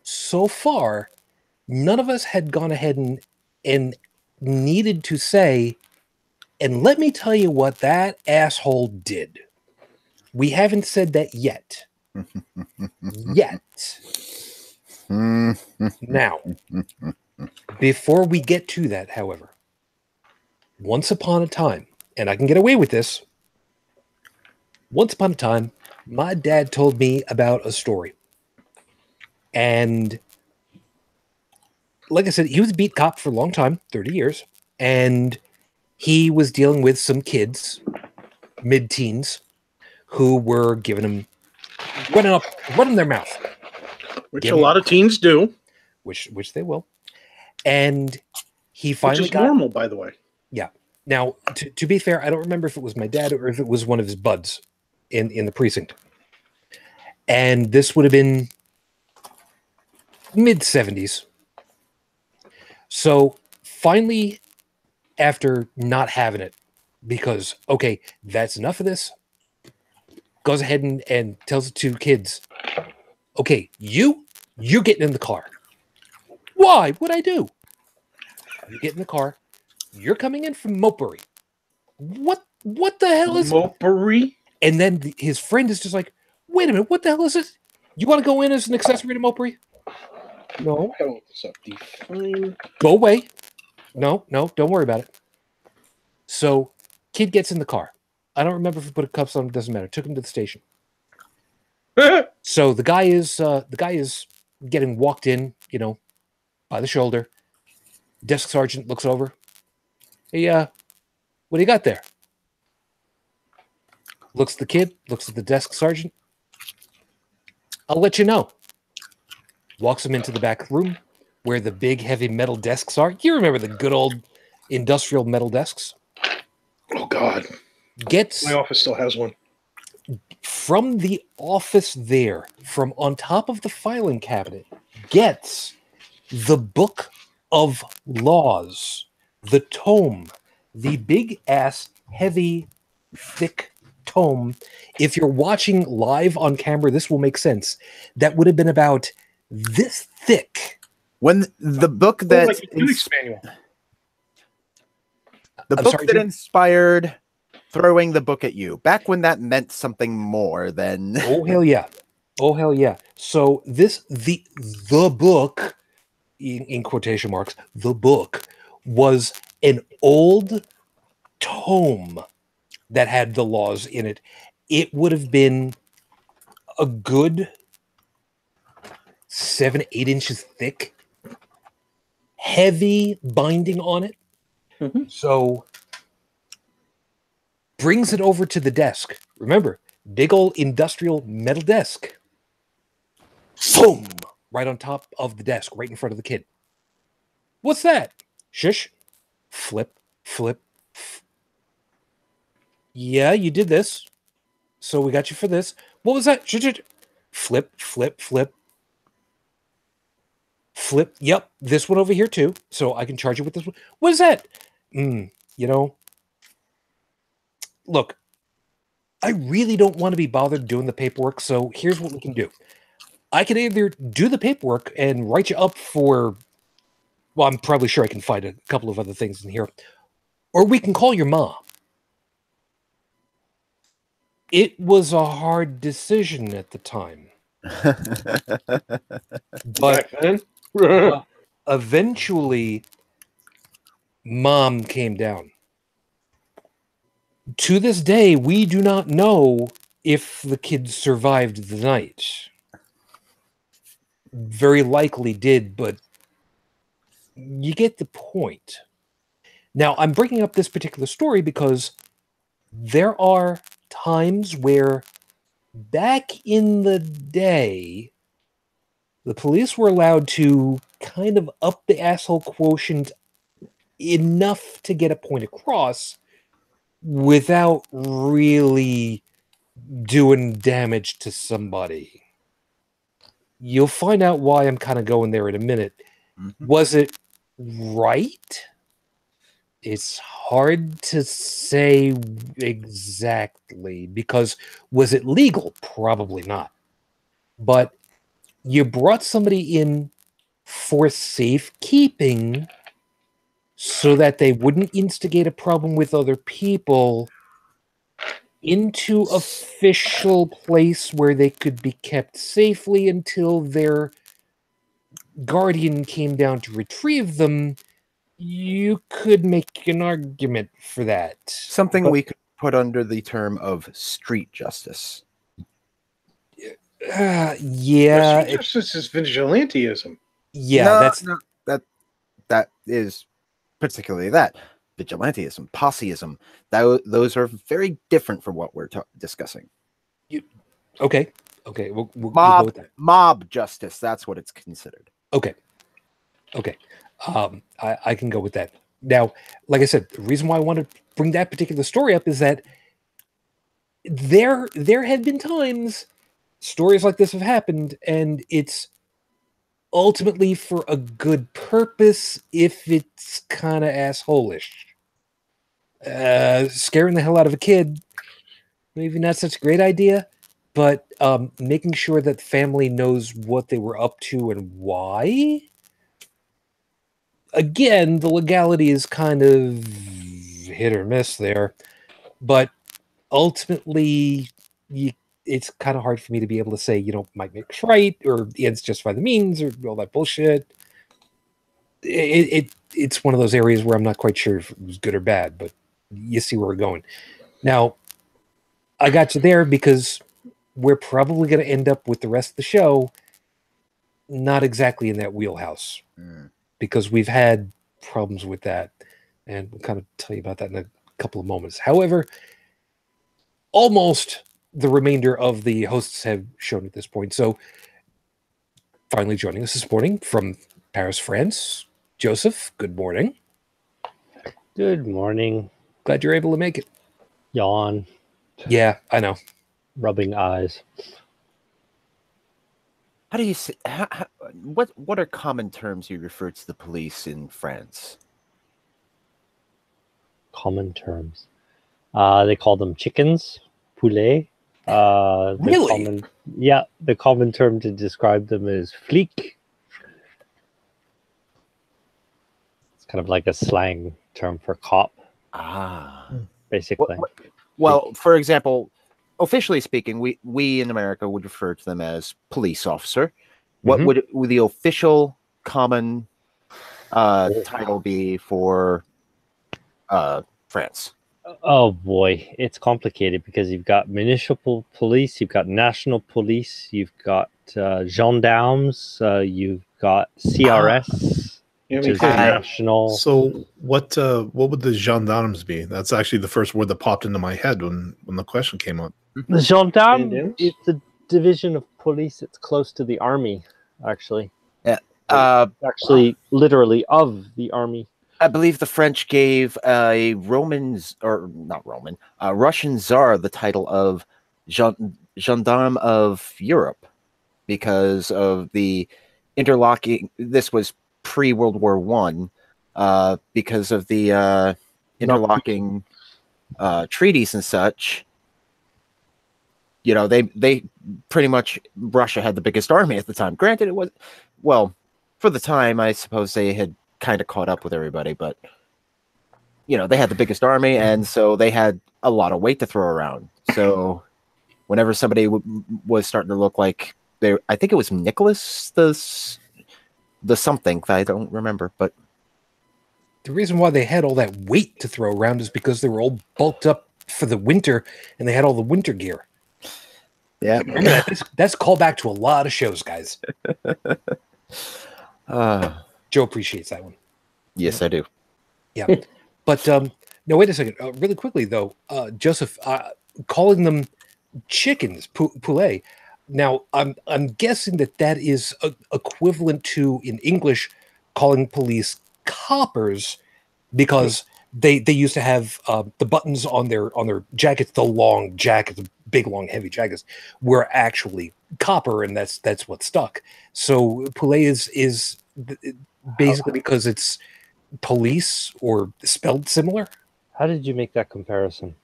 so far, none of us had gone ahead and needed to say, and let me tell you what that asshole did. We haven't said that yet. Yet. Now, before we get to that, however, once upon a time, and I can get away with this, once upon a time, my dad told me about a story. And like I said, he was a beat cop for a long time, 30 years, and he was dealing with some kids, mid-teens, who were giving him, running their mouth. Which a lot of teens do. Which they will. And he finally which is normal, by the way. Yeah. Now, to be fair, I don't remember if it was my dad or if it was one of his buds in the precinct. And this would have been mid-70s. So finally, after not having it, because, okay, that's enough of this, goes ahead and tells the two kids, okay, you're getting in the car. Why? What'd I do? You get in the car. You're coming in from Mopery. What the hell is Mopery? And then his friend is just like, wait a minute, what the hell is this? You want to go in as an accessory to Mopery? No. Go away. No, don't worry about it. So, kid gets in the car. I don't remember if he put cuffs on him, doesn't matter. Took him to the station. So the guy is getting walked in, by the shoulder. Desk sergeant looks over. Hey, what do you got there? Looks at the kid, looks at the desk sergeant. I'll let you know. Walks him into the back room where the big heavy metal desks are. You remember the good old industrial metal desks? Oh God. My office still has one. From the office there, from on top of the filing cabinet, gets the book of laws, the tome, the big ass, heavy, thick tome. If you're watching live on camera, this will make sense. That would have been about this thick. When the book that like a Unix manual. The book that inspired throwing the book at you, back when that meant something more than oh hell yeah. So the book, in quotation marks, the book was an old tome that had the laws in it. It would have been a good 7-8 inches thick, heavy binding on it. Mm-hmm. So brings it over to the desk. Remember, big old industrial metal desk. Boom! Right on top of the desk, right in front of the kid. What's that? Shush. Flip. Yeah, you did this. So we got you for this. What was that? Flip. Yep, this one over here too. So I can charge you with this one. What is that? Look, I really don't want to be bothered doing the paperwork, so here's what we can do. I can either do the paperwork and write you up for, well, I'm probably sure I can find a couple of other things in here, or we can call your mom. It was a hard decision at the time. But eventually, mom came down. To this day, we do not know if the kids survived the night. Very likely did, but you get the point. Now, I'm bringing up this particular story because there are times where back in the day, the police were allowed to kind of up the asshole quotient enough to get a point across without really doing damage to somebody. You'll find out why I'm kind of going there in a minute. Mhm. Was it right? It's hard to say exactly, because was it legal? Probably not. But you brought somebody in for safekeeping so that they wouldn't instigate a problem with other people into official place where they could be kept safely until their guardian came down to retrieve them. You could make an argument for that. Something But- we could put under the term of street justice. yeah, Street justice is vigilantism. yeah, No, that's no, that is particularly that vigilantism, posseism. Those are very different from what we're discussing. okay. Okay, we'll go with that. Mob justice. That's what it's considered. Okay. I can go with that. Now, like I said, the reason why I want to bring that particular story up is that there have been times stories like this have happened, and it's ultimately for a good purpose if it's kind of assholish. Scaring the hell out of a kid, maybe not such a great idea, but making sure that the family knows what they were up to and why. Again, the legality is kind of hit or miss there, but ultimately, it's kind of hard for me to be able to say, might make it right, or the ends justify the means, or all that bullshit. It's one of those areas where I'm not quite sure if it was good or bad, but you see where we're going. Now, I got you there because we're probably going to end up with the rest of the show not exactly in that wheelhouse. Because we've had problems with that, and we'll kind of tell you about that in a couple of moments. However, almost the remainder of the hosts have shown at this point. So, finally joining us this morning from Paris, France, Joseph, good morning. Good morning. Glad you're able to make it. Yawn. Yeah, I know. Rubbing eyes. How do you say? What are common terms you refer to the police in France? Common terms. They call them chickens, poulet. Really? The common term to describe them is flic. It's kind of like a slang term for cop, basically. Well, for example, officially speaking, we in America would refer to them as police officer. What would the official common title be for France? Oh boy, it's complicated because you've got municipal police, you've got national police, you've got gendarmes, you've got CRS, which is national. So what would the gendarmes be? That's actually the first word that popped into my head when the question came up. The gendarme is the division of police. It's close to the army, actually. Yeah. Actually, literally of the army. I believe the French gave a Russian czar the title of gendarme of Europe because of the interlocking. This was pre-World War I, because of the interlocking treaties and such. They pretty much, Russia had the biggest army at the time. Granted, it was, well, for the time, I suppose they had kind of caught up with everybody, but they had the biggest army, and so they had a lot of weight to throw around. So whenever somebody was starting to look like I think it was Nicholas the something, I don't remember, but The reason why they had all that weight to throw around is because they were all bulked up for the winter, and they had all the winter gear. yeah, Remember that? That's a callback to a lot of shows, guys. Joe appreciates that one. Yes, I do. Yeah. But no, wait a second. Really quickly, though, Joseph, calling them chickens, poulet. Now, I'm guessing that is equivalent to, in English, calling police coppers, because they used to have the buttons on their jackets, the long jacket, big, long, heavy jackets were actually copper, and that's what stuck. So poulet is basically because it's police or spelled similar. How did you make that comparison?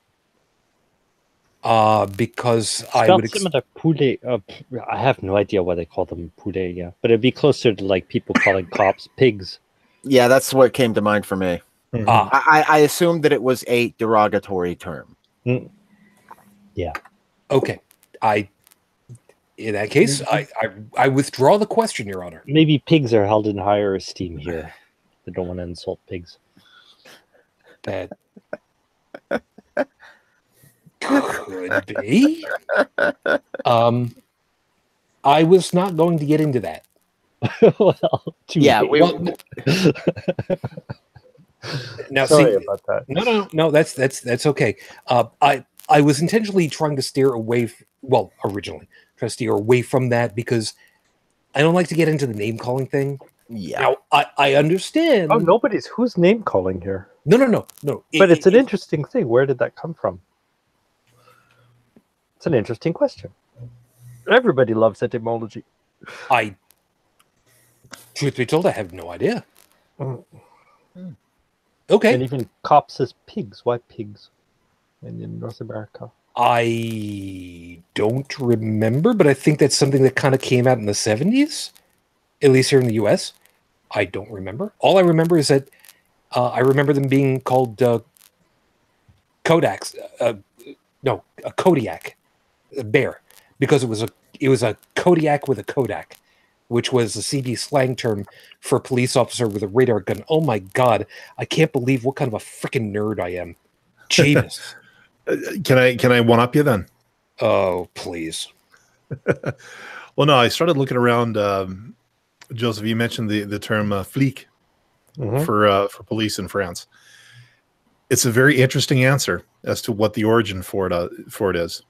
Because I Spelled would similar poulet. I have no idea why they call them poulet. Yeah, but it'd be closer to like people calling cops pigs. Yeah, that's what came to mind for me. Mhm. I assumed that it was a derogatory term. Yeah. Okay. In that case, I withdraw the question, Your Honor. Maybe pigs are held in higher esteem here. They don't want to insult pigs. That could be. I was not going to get into that. Well, Yeah, Now, sorry see, about that. no, that's okay. I was intentionally trying to steer away. Originally trying to steer away from that because I don't like to get into the name calling thing. Yeah. Now, I understand. Oh, who's name calling here? No. But it's an interesting thing. Where did that come from? It's an interesting question. Everybody loves etymology. Truth be told, I have no idea. Mm. Okay. And even cops as pigs. Why pigs in North America? I don't remember, but I think that's something that kind of came out in the 70s, at least here in the US. I don't remember. All I remember is that I remember them being called Kodaks. A Kodiak, a bear, because it was a Kodiak with a Kodak, which was a CB slang term for a police officer with a radar gun. Oh my God, I can't believe what kind of a freaking nerd I am. Jesus. Can I one up you then? Oh, please. Well, no, I started looking around. Joseph, you mentioned the term flic for police in France. It's a very interesting answer as to what the origin for it is.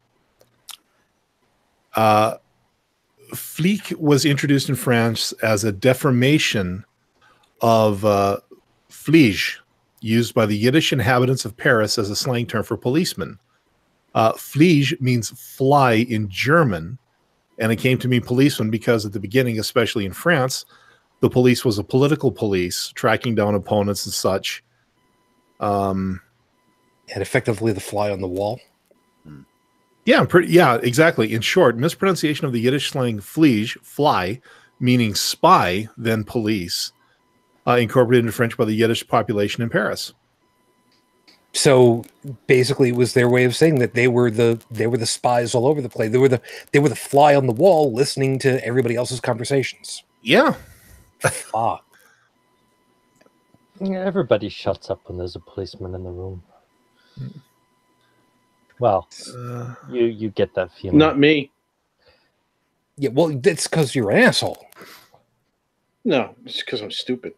Flic was introduced in France as a deformation of flige, used by the Yiddish inhabitants of Paris as a slang term for policemen. Flige means fly in German, and it came to mean policeman because at the beginning, especially in France, the police was a political police tracking down opponents and such. And effectively the fly on the wall. Yeah, exactly. In short, mispronunciation of the Yiddish slang flige, fly, meaning spy, then police, incorporated into French by the Yiddish population in Paris. So basically, it was their way of saying that they were the spies all over the place. They were the fly on the wall, listening to everybody else's conversations. Yeah. Ah. Yeah, everybody shuts up when there's a policeman in the room. Well, you get that feeling. Not me. Yeah, well, that's because you're an asshole. No, it's because I'm stupid.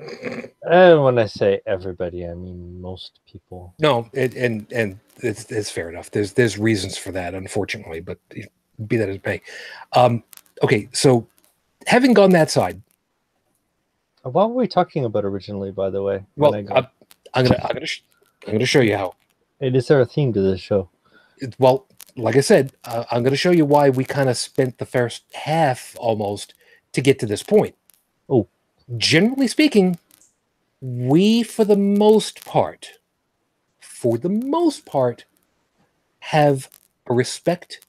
And when I say everybody, I mean most people. No, and it's fair enough. There's reasons for that, unfortunately, but be that as it may. Okay, so having gone that side, What were we talking about originally, by the way? well, I'm gonna show you how. And is there a theme to this show? Well, like I said, I'm going to show you why we kind of spent the first half almost to get to this point. Oh, generally speaking, we, for the most part, have a respect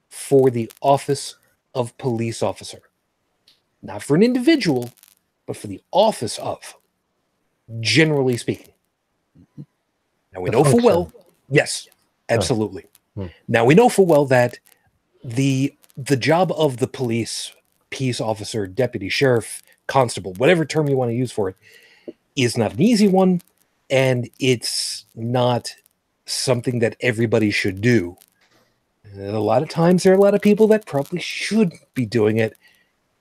for the office of police officer. Not for an individual, but for the office of, generally speaking. Now, we know full well, yes, absolutely. Now, we know full well that the job of the police, peace officer, deputy sheriff, constable, whatever term you want to use for it, is not an easy one, and it's not something that everybody should do. And a lot of times there are a lot of people that probably should be doing it,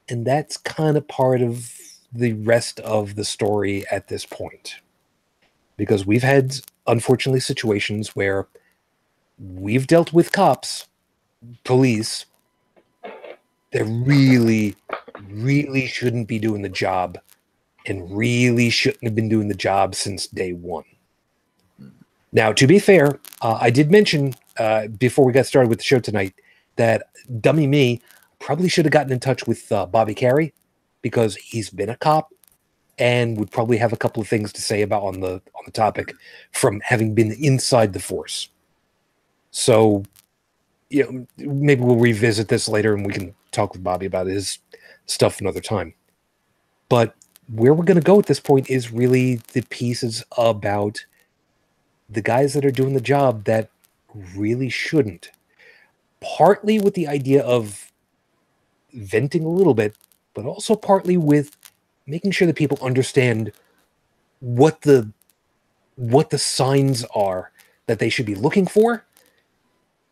and that's kind of part of the rest of the story at this point. Because we've had, unfortunately, situations where we've dealt with cops, police, that really, really shouldn't be doing the job and really shouldn't have been doing the job since day one. Now, to be fair, I did mention before we got started with the show tonight that dummy me probably should have gotten in touch with Bobby Carey, because he's been a cop and would probably have a couple of things to say about on the topic from having been inside the force. So, maybe we'll revisit this later and we can talk with Bobby about his stuff another time. But where we're going to go at this point is really the pieces about the guys that are doing the job that really shouldn't. Partly with the idea of venting a little bit, but also partly with making sure that people understand what the signs are that they should be looking for,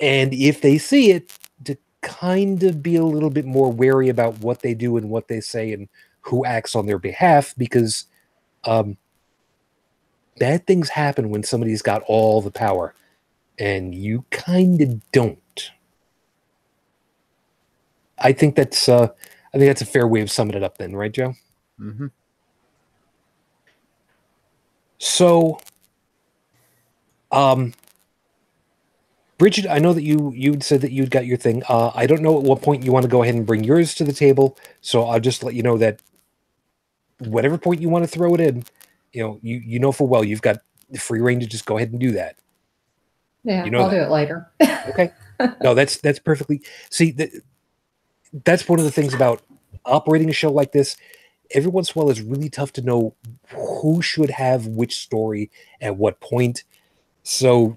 and if they see it, to kind of be a little bit more wary about what they do and what they say and who acts on their behalf, because bad things happen when somebody's got all the power and you kind of don't. I think that's a fair way of summing it up then, right, Joe? Mm-hmm. So, Brigid, I know that you'd said that you'd got your thing. I don't know at what point you want to go ahead and bring yours to the table, so I'll just let you know that whatever point you want to throw it in, you know full well you've got free reign to just go ahead and do that. Yeah, I'll do it later. Okay. No, that's perfectly. See, that's one of the things about operating a show like this. Every once in a while, it's really tough to know who should have which story at what point. So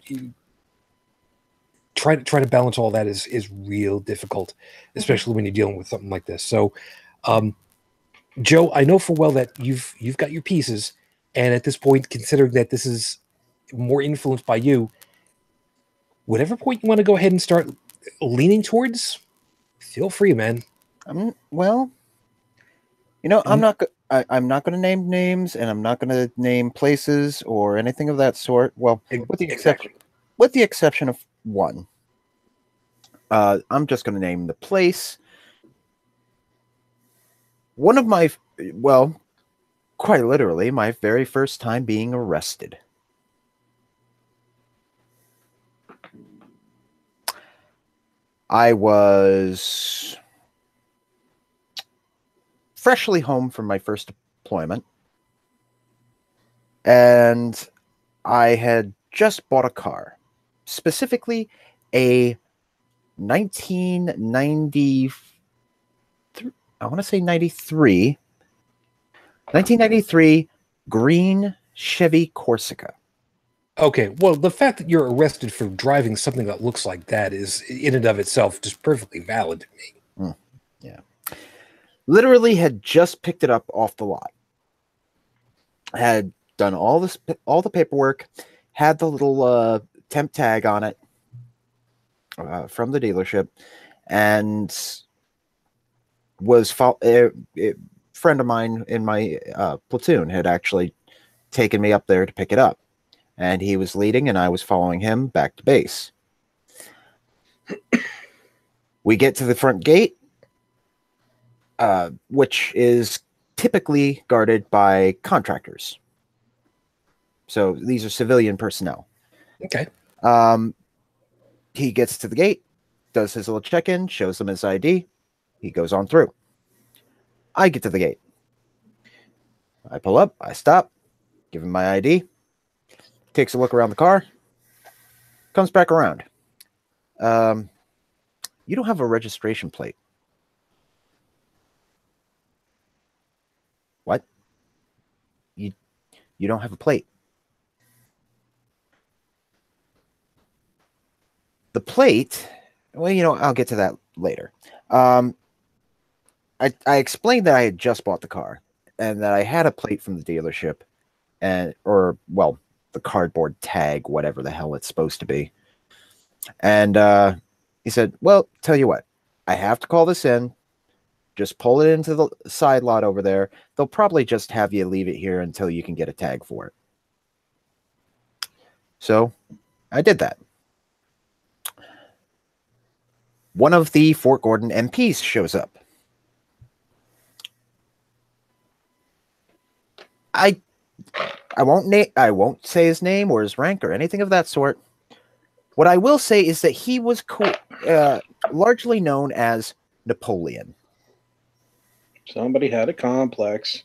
try to balance all that is real difficult, especially when you're dealing with something like this. So, Joe, I know full well that you've got your pieces, and at this point, considering that this is more influenced by you, whatever point you want to go ahead and start leaning towards, feel free, man. Well, I'm not going to name names, and I'm not going to name places or anything of that sort. Well, with the exception of one, I'm just going to name the place. One of my, quite literally, my very first time being arrested. I was freshly home from my first deployment, and I had just bought a car, specifically a 1993 green Chevy Corsica. Okay, well, the fact that you're arrested for driving something that looks like that is, in and of itself, just perfectly valid to me. Yeah. Literally had just picked it up off the lot. Had done all the paperwork, had the little temp tag on it from the dealership, and was a friend of mine in my platoon had actually taken me up there to pick it up. And he was leading, and I was following him back to base. We get to the front gate, which is typically guarded by contractors. So these are civilian personnel. Okay. He gets to the gate, does his little check-in, shows them his ID. He goes on through. I get to the gate. I pull up, I stop, give him my ID. Takes a look around the car, comes back around. You don't have a registration plate. What? You don't have a plate. The plate, well, I'll get to that later. I explained that I had just bought the car and that I had a plate from the dealership the cardboard tag, whatever the hell it's supposed to be. And he said, well, tell you what, I have to call this in. Just pull it into the side lot over there. They'll probably just have you leave it here until you can get a tag for it. So I did that. One of the Fort Gordon MPs shows up. I won't say his name or his rank or anything of that sort. What I will say is that he was largely known as Napoleon. Somebody had a complex.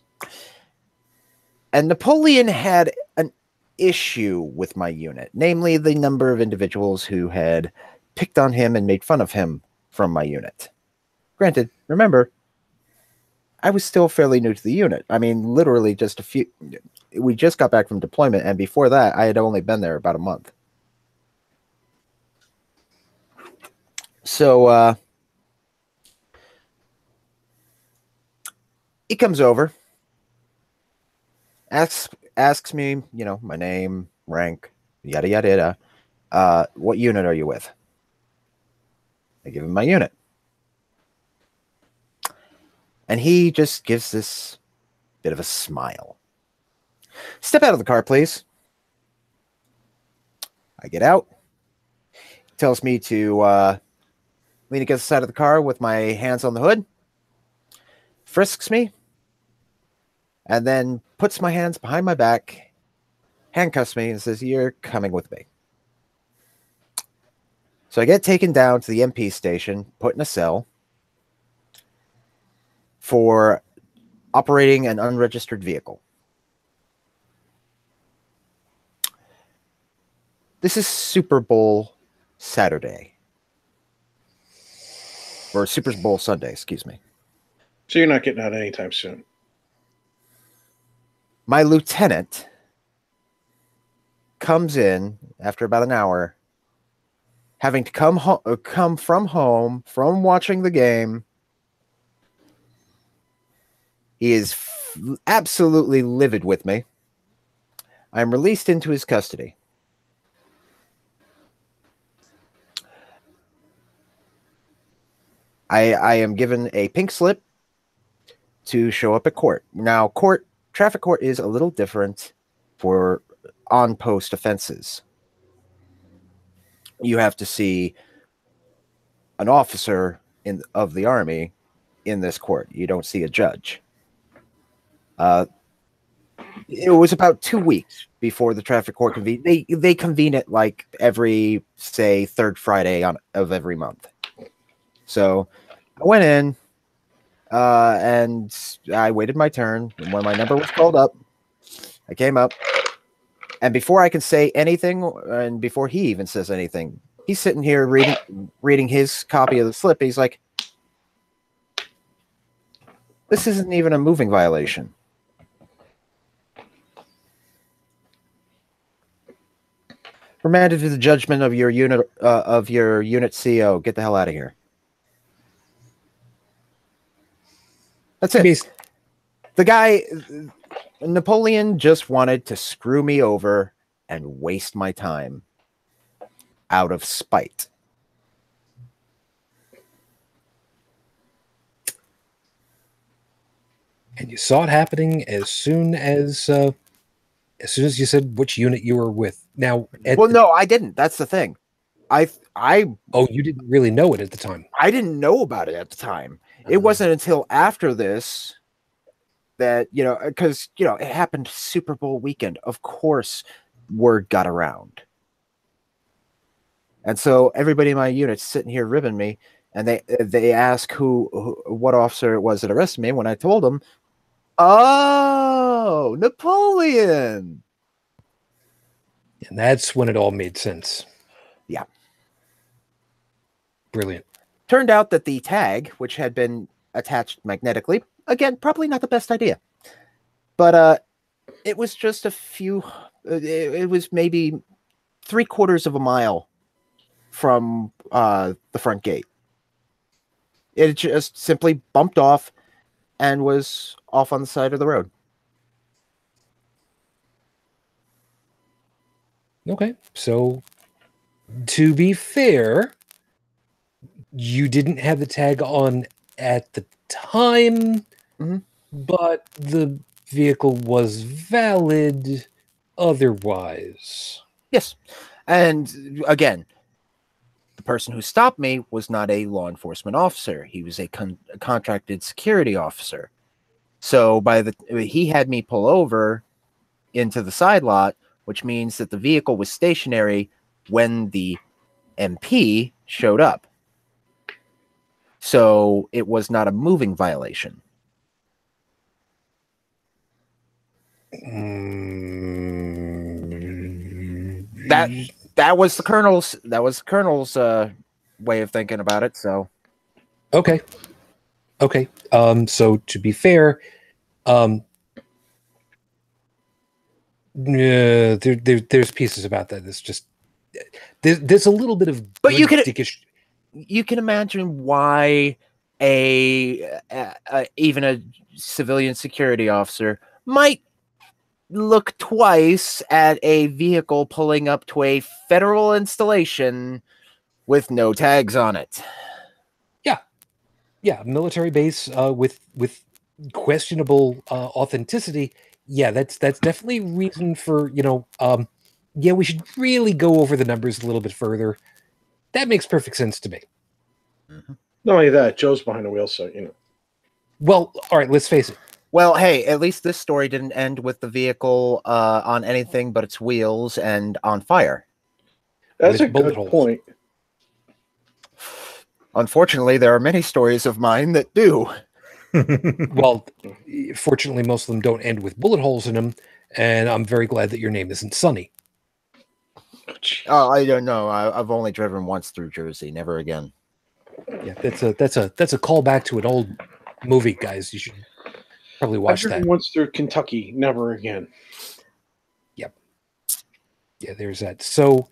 And Napoleon had an issue with my unit, namely the number of individuals who had picked on him and made fun of him from my unit. Granted, remember, I was still fairly new to the unit. I mean, literally just we just got back from deployment, and before that, I had only been there about a month. So, he comes over, asks me, you know, my name, rank, yada, yada, yada. What unit are you with? I give him my unit. And he just gives this bit of a smile. Step out of the car, please. I get out. He tells me to lean against the side of the car with my hands on the hood. Frisks me. And then puts my hands behind my back, handcuffs me, and says, "You're coming with me." So I get taken down to the MP station, put in a cell for operating an unregistered vehicle. This is Super Bowl Saturday. Or Super Bowl Sunday, excuse me. So you're not getting out anytime soon. My lieutenant comes in after about an hour, having to come from home, from watching the game. He is absolutely livid with me. I'm released into his custody. I am given a pink slip to show up at court. Now, traffic court is a little different for on-post offenses. You have to see an officer of the Army in this court. You don't see a judge. It was about 2 weeks before the traffic court convened. They convene it like every, say, third Friday of every month. So I went in and I waited my turn. And when my number was called up, I came up. And before I can say anything, and before he even says anything, he's sitting here reading his copy of the slip. He's like, "This isn't even a moving violation." Remanded to the judgment of your unit CO. Get the hell out of here. That's it. The guy, Napoleon, just wanted to screw me over and waste my time out of spite. And you saw it happening as soon as you said which unit you were with. Now, no, I didn't. That's the thing. You didn't really know it at the time. I didn't know about it at the time. It wasn't until after this that, because, it happened Super Bowl weekend. Of course, word got around. And so everybody in my unit's sitting here ribbing me, and they ask what officer it was that arrested me. When I told them, "Oh, Napoleon." And that's when it all made sense. Yeah. Brilliant. Turned out that the tag, which had been attached magnetically, again, probably not the best idea, but it was just it was maybe 3/4 of a mile from the front gate. It just simply bumped off and was off on the side of the road. Okay, so to be fair, you didn't have the tag on at the time, but the vehicle was valid otherwise. Yes. And again, the person who stopped me was not a law enforcement officer. He was a contracted security officer. So he had me pull over into the side lot, which means that the vehicle was stationary when the MP showed up. So it was not a moving violation. That was the colonel's way of thinking about it. So okay. So to be fair, there's pieces about that. It's just there's a little bit of, but you can imagine why even a civilian security officer might look twice at a vehicle pulling up to a federal installation with no tags on it. Yeah, military base with questionable authenticity. Yeah, that's definitely reason for, yeah, we should really go over the numbers a little bit further. That makes perfect sense to me. Mm-hmm. Not only that, Joe's behind the wheel, so Well, all right, let's face it. Well, hey, at least this story didn't end with the vehicle on anything but its wheels and on fire. That's a good point. Unfortunately, there are many stories of mine that do. Well, fortunately, most of them don't end with bullet holes in them, and I'm very glad that your name isn't Sonny. Oh, I don't know. I've only driven once through Jersey, never again. Yeah, that's a callback to an old movie, guys. You should probably watch that. Once through Kentucky, never again. Yep. Yeah, there's that. So,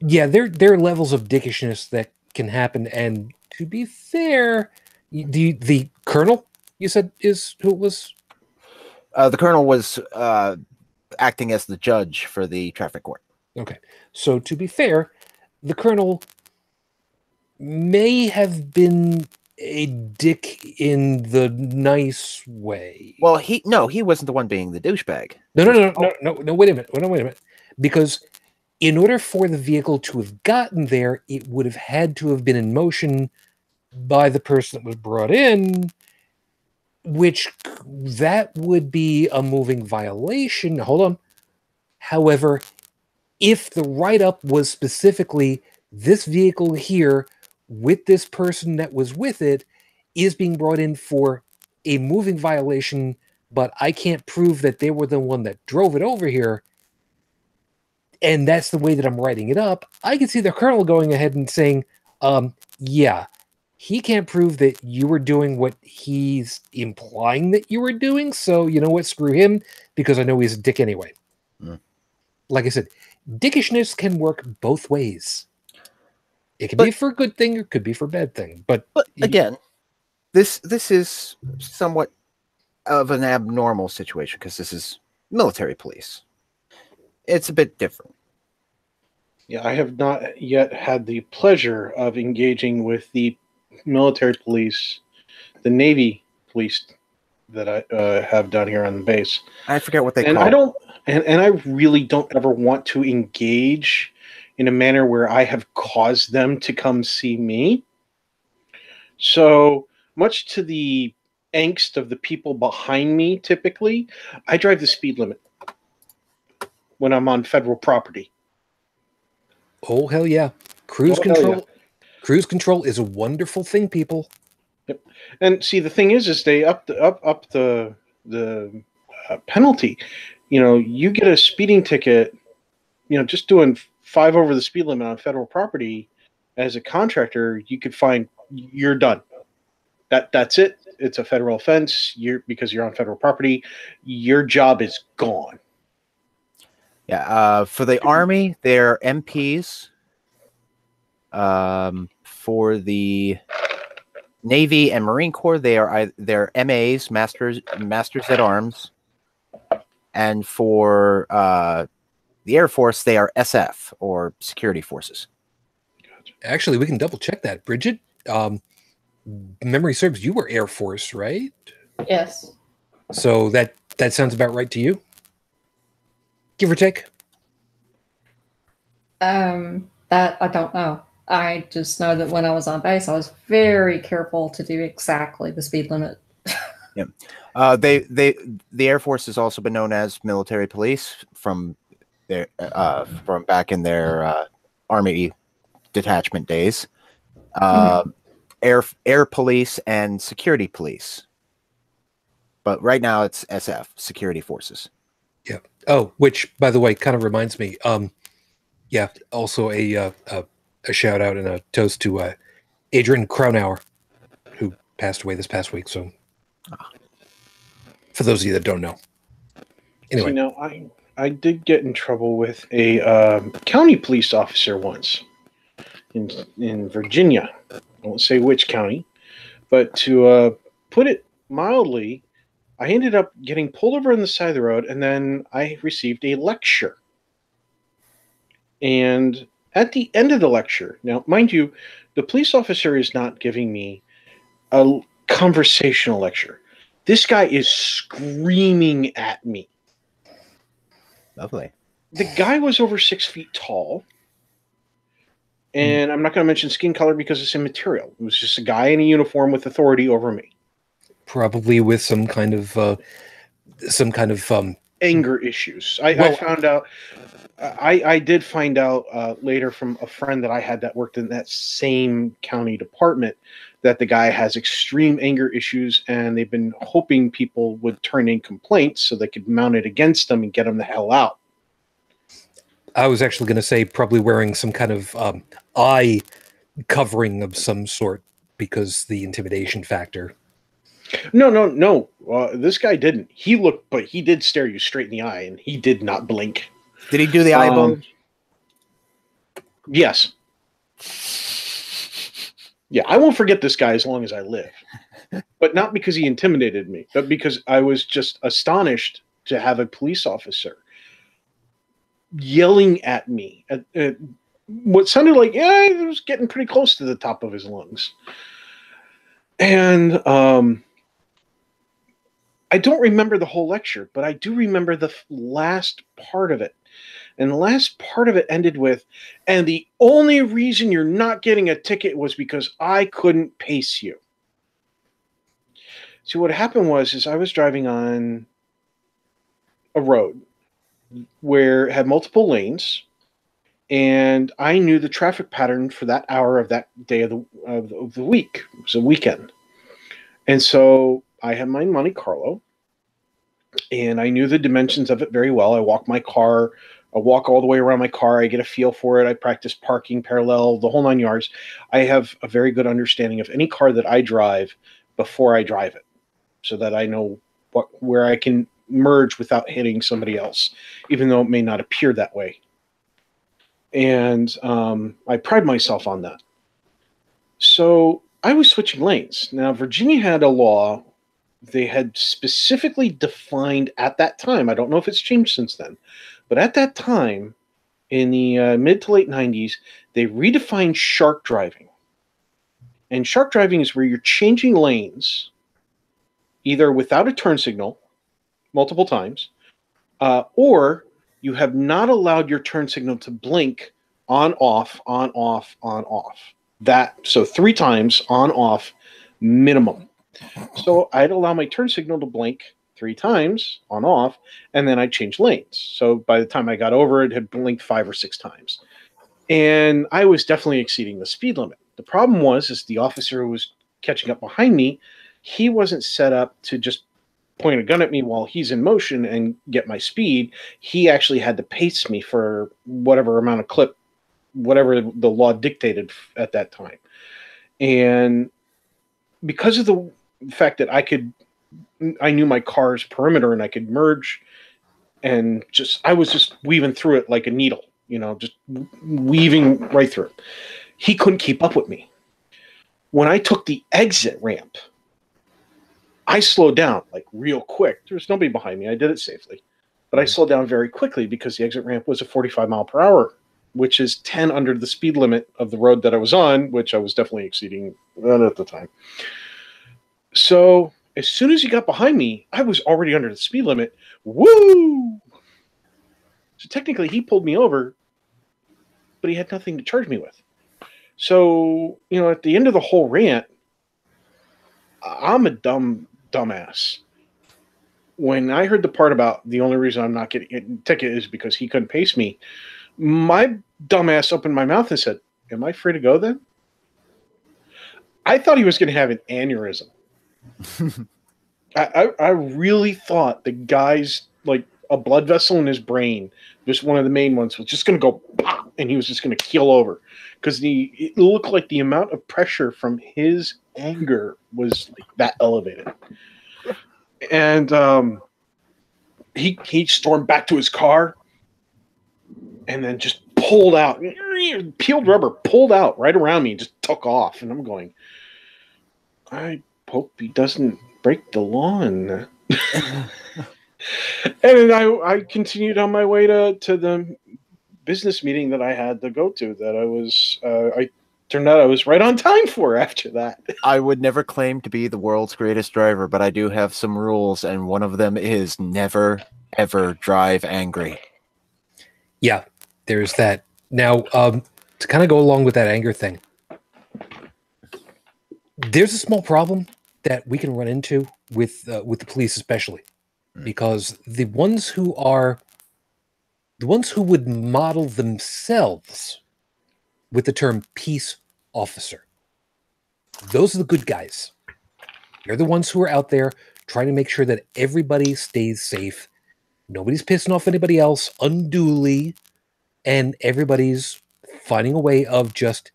yeah, there are levels of dickishness that can happen, and to be fair, the colonel, you said, is who it was? The colonel was acting as the judge for the traffic court. Okay, so to be fair, the colonel may have been a dick in the nice way. Well, he wasn't the one being the douchebag. No. Wait a minute. Because in order for the vehicle to have gotten there, it would have had to have been in motion by the person that was brought in, which that would be a moving violation. Hold on. However, if the write-up was specifically this vehicle here with this person that was with it is being brought in for a moving violation, but I can't prove that they were the one that drove it over here, and that's the way that I'm writing it up, I can see the colonel going ahead and saying, yeah, he can't prove that you were doing what he's implying that you were doing, so you know what, screw him, because I know he's a dick anyway. Like I said, dickishness can work both ways. It could be for a good thing, or it could be for a bad thing. But again, this is somewhat of an abnormal situation because this is military police. It's a bit different. Yeah, I have not yet had the pleasure of engaging with the military police, the Navy police that I have down here on the base. I forget what they call. I don't, and I really don't ever want to engage in a manner where I have caused them to come see me. So much to the angst of the people behind me, typically, I drive the speed limit when I'm on federal property. Oh, hell yeah. Cruise Cruise control is a wonderful thing, people. Yep. And see, the thing is they up the penalty. You get a speeding ticket, just doing 5 over the speed limit on federal property. As a contractor, you could find you're done. That's it. It's a federal offense. Because you're on federal property, your job is gone. Yeah. For the Army, they're MPs. For the Navy and Marine Corps, they're MAs, masters at arms, and for the Air Force, they are SF or security forces. Actually, we can double check that, Brigid. Memory serves, you were Air Force, right? Yes. So that sounds about right to you, give or take. That I don't know. I just know that when I was on base, I was very careful to do exactly the speed limit. Yeah. The Air Force has also been known as military police from back in their Army detachment days. Air police and security police. But right now it's SF, security forces. Yeah. Oh, which, by the way, kind of reminds me. Yeah. Also a shout out and a toast to Adrian Cronauer, who passed away this past week. So, for those of you that don't know, anyway. See, now I did get in trouble with a county police officer once in Virginia. I won't say which county, but to put it mildly, I ended up getting pulled over on the side of the road, and then I received a lecture. And at the end of the lecture, now, mind you, the police officer is not giving me a conversational lecture. This guy is screaming at me. Lovely. The guy was over 6 feet tall. And I'm not going to mention skin color because it's immaterial. It was just a guy in a uniform with authority over me. Probably with some kind of anger issues. I found out. I did find out later from a friend that I had that worked in that same county department that the guy has extreme anger issues, and they've been hoping people would turn in complaints so they could mount it against them and get him the hell out. I was actually going to say probably wearing some kind of eye covering of some sort because the intimidation factor. No. This guy didn't. He looked, but he did stare you straight in the eye, and he did not blink. Did he do the eye bulge? Yes. Yeah, I won't forget this guy as long as I live. But not because he intimidated me, but because I was just astonished to have a police officer yelling at me at what sounded like, it was getting pretty close to the top of his lungs. And I don't remember the whole lecture, but I do remember the last part of it. And the last part of it ended with, and the only reason you're not getting a ticket was because I couldn't pace you. See, what happened was I was driving on a road where it had multiple lanes, and I knew the traffic pattern for that hour of that day of the week. It was a weekend. And so I had my Monte Carlo, and I knew the dimensions of it very well. I walk all the way around my car. I get a feel for it. I practice parking, parallel, the whole 9 yards. I have a very good understanding of any car that I drive before I drive it, so that I know where I can merge without hitting somebody else, even though it may not appear that way. And I pride myself on that. So I was switching lanes. Now, Virginia had a law they had specifically defined at that time. I don't know if it's changed since then, but at that time, in the mid to late 90s, they redefined shark driving. And shark driving is where you're changing lanes either without a turn signal multiple times, or you have not allowed your turn signal to blink on, off, on, off, on, off. So 3 times on, off, minimum. So I'd allow my turn signal to blink 3 times on, off, and then I'd change lanes. So by the time I got over, it had blinked 5 or 6 times. And I was definitely exceeding the speed limit. The problem was the officer who was catching up behind me, he wasn't set up to just point a gun at me while he's in motion and get my speed. He actually had to pace me for whatever amount of clip, whatever the law dictated at that time. And because of the fact that I knew my car's perimeter and I could merge, and I was just weaving through it like a needle, just weaving right through it. He couldn't keep up with me. When I took the exit ramp, I slowed down like real quick. There was nobody behind me. I did it safely, but I slowed down very quickly because the exit ramp was a 45 mile per hour, which is 10 under the speed limit of the road that I was on, which I was definitely exceeding at the time. So as soon as he got behind me, I was already under the speed limit. Woo! So technically he pulled me over, but he had nothing to charge me with. So, at the end of the whole rant, I'm a dumbass. When I heard the part about the only reason I'm not getting a ticket is because he couldn't pace me, my dumbass opened my mouth and said, am I free to go then? I thought he was going to have an aneurysm. I really thought the guy's, like, a blood vessel in his brain, just one of the main ones, was just going to go pop, and he was just going to keel over. Because it looked like the amount of pressure from his anger was like that elevated. And he stormed back to his car and then just pulled out, peeled rubber, pulled out right around me and just took off. And I'm going, I hope he doesn't break the law. And then I continued on my way to the business meeting that I had to go to, that I turned out I was right on time for after that. I would never claim to be the world's greatest driver, but I do have some rules, and one of them is never, ever drive angry. Yeah, there's that. Now, to kind of go along with that anger thing, there's a small problem that we can run into with the police, especially because the ones who would model themselves with the term peace officer, those are the good guys. They're the ones who are out there trying to make sure that everybody stays safe. Nobody's pissing off anybody else unduly, and everybody's finding a way of just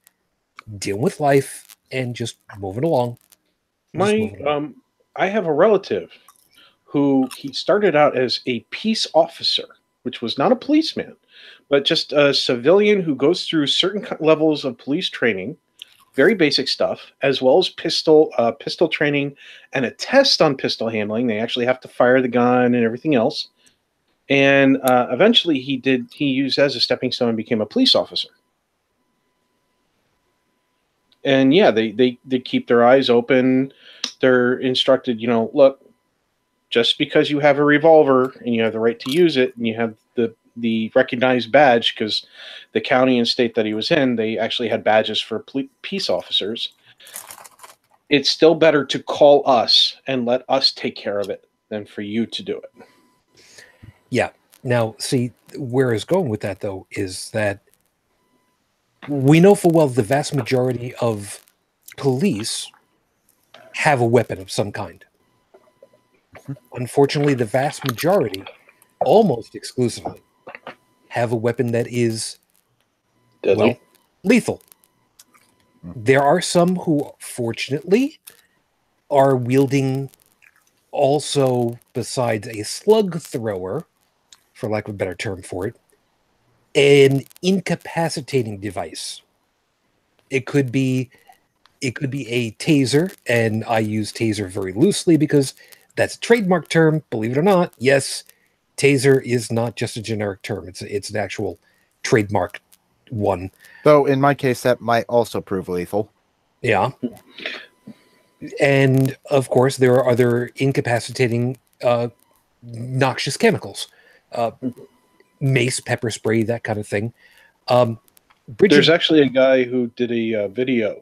dealing with life and just moving along. I have a relative who he started out as a peace officer, which was not a policeman, but just a civilian who goes through certain levels of police training, very basic stuff, as well as pistol training and a test on pistol handling. They actually have to fire the gun and everything else. And eventually he used as a stepping stone and became a police officer. And yeah, they keep their eyes open. They're instructed, look, just because you have a revolver and you have the right to use it and you have the recognized badge, because the county and state that he was in, they actually had badges for peace officers. It's still better to call us and let us take care of it than for you to do it. Yeah. Now, see, where it's going with that, though, is that we know full well the vast majority of police have a weapon of some kind. Unfortunately, the vast majority, almost exclusively, have a weapon that is lethal. There are some who, fortunately, are wielding also, besides a slug thrower, for lack of a better term for it, an incapacitating device. It could be a taser, and I use taser very loosely because that's a trademark term, believe it or not. Yes, taser is not just a generic term. It's an actual trademark one. Though in my case, that might also prove lethal. Yeah. And of course, there are other incapacitating noxious chemicals. Mace, pepper spray, that kind of thing. Brigid, there's actually a guy who did a video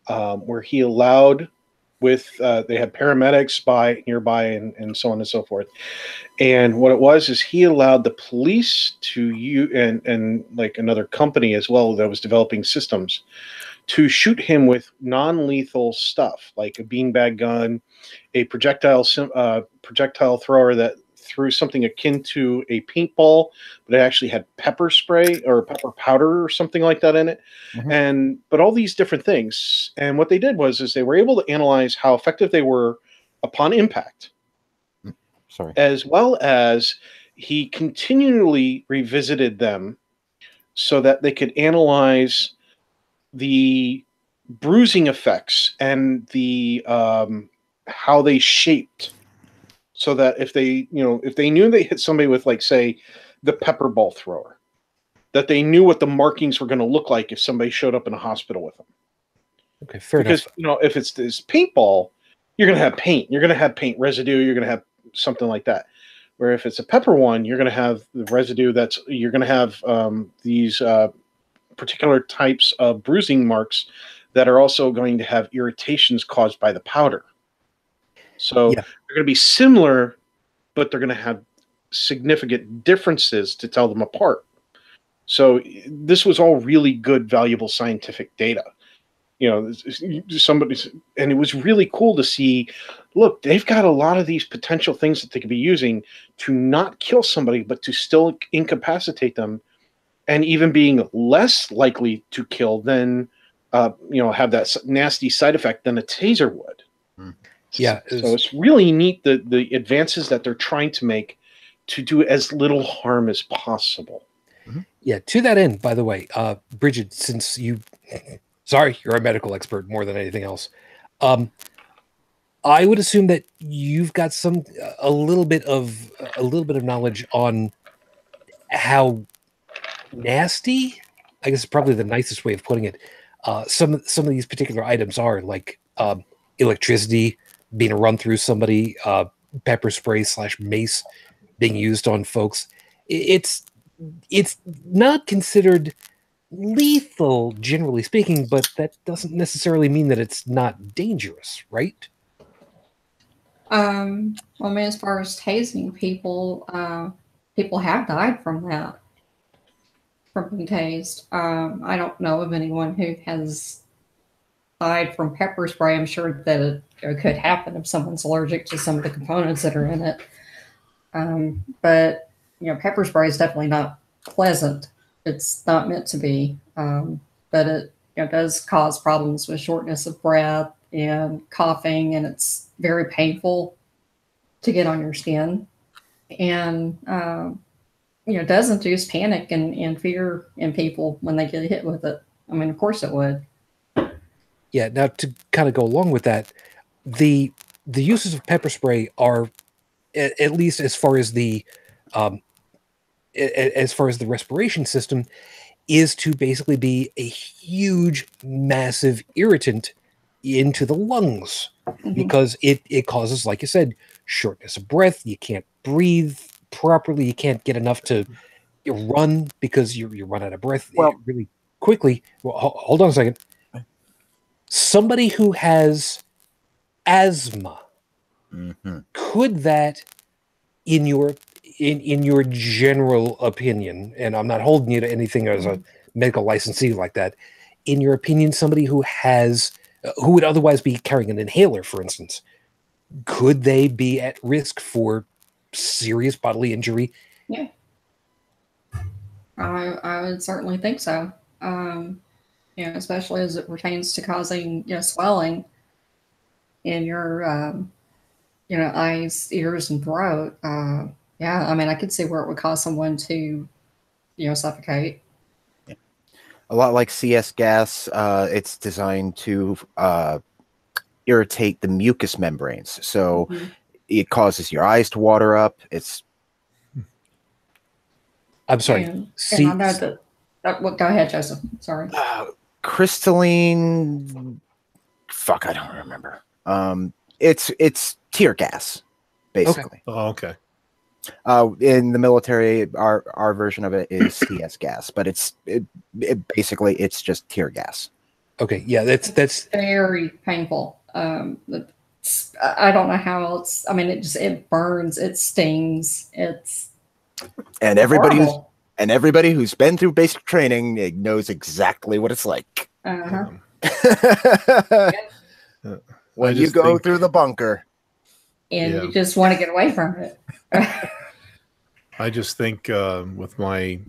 where he allowed they had paramedics nearby and so on and so forth. And what it was is he allowed the police and like another company as well that was developing systems to shoot him with non-lethal stuff, like a beanbag gun, a projectile thrower that threw something akin to a paintball, but it actually had pepper spray or pepper powder or something like that in it. Mm-hmm. But all these different things. And what they did was they were able to analyze how effective they were upon impact. As well as he continually revisited them so that they could analyze the bruising effects and the how they shaped. So that if they knew they hit somebody with, like, say, the pepper ball thrower, that they knew what the markings were going to look like if somebody showed up in a hospital with them. Okay, fair enough. Because, if it's this paintball, you're going to have paint. You're going to have paint residue. You're going to have something like that. Where if it's a pepper one, you're going to have the residue you're going to have these particular types of bruising marks that are also going to have irritations caused by the powder. So they're going to be similar, but they're going to have significant differences to tell them apart. So this was all really good, valuable scientific data. You know, somebody's, and it was really cool to see, look, they've got a lot of these potential things that they could be using to not kill somebody, but to still incapacitate them, and even being less likely to kill than, have that nasty side effect than a taser would. Yeah. So it's really neat, the advances that they're trying to make to do as little harm as possible. Yeah. To that end, by the way, Brigid, since sorry, you're a medical expert more than anything else. I would assume that you've got a little bit of knowledge on how nasty, I guess is probably the nicest way of putting it, some of these particular items are, like electricity being run through somebody, pepper spray / mace being used on folks. It's not considered lethal, generally speaking, but that doesn't necessarily mean that it's not dangerous, right? Well, I mean, as far as tasing people, people have died from that, from being tased. I don't know of anyone who has died from pepper spray. I'm sure that it could happen if someone's allergic to some of the components that are in it. But pepper spray is definitely not pleasant. It's not meant to be, but it does cause problems with shortness of breath and coughing, and it's very painful to get on your skin, and does induce panic and fear in people when they get hit with it. I mean, of course it would. Yeah. Now, to kind of go along with that, the uses of pepper spray are, at least as far as the respiration system, is to basically be a huge, massive irritant into the lungs, because it causes, like you said, shortness of breath. You can't breathe properly. You can't get enough to run because you run out of breath really quickly. Well, hold on a second. Somebody who has asthma, could that, in your general opinion, and I'm not holding you to anything as a medical licensee like that, in your opinion, somebody who would otherwise be carrying an inhaler, for instance, could they be at risk for serious bodily injury? Yeah, I would certainly think so. Especially as it pertains to causing swelling in your eyes, ears, and throat. Yeah, I mean, I could see where it would cause someone to suffocate. A lot like CS gas, it's designed to irritate the mucous membranes, so it causes your eyes to water up. I'm sorry. And I know that. Go ahead, Joseph. Sorry. Crystalline. Fuck, I don't remember. It's tear gas, basically. Okay. Oh, okay. In the military, our version of it is CS gas, but basically it's just tear gas. Okay, yeah, that's very painful. I don't know how else. I mean, it burns, it stings, and everybody who's been through basic training knows exactly what it's like. When you go through the bunker, and you just want to get away from it. I just think with my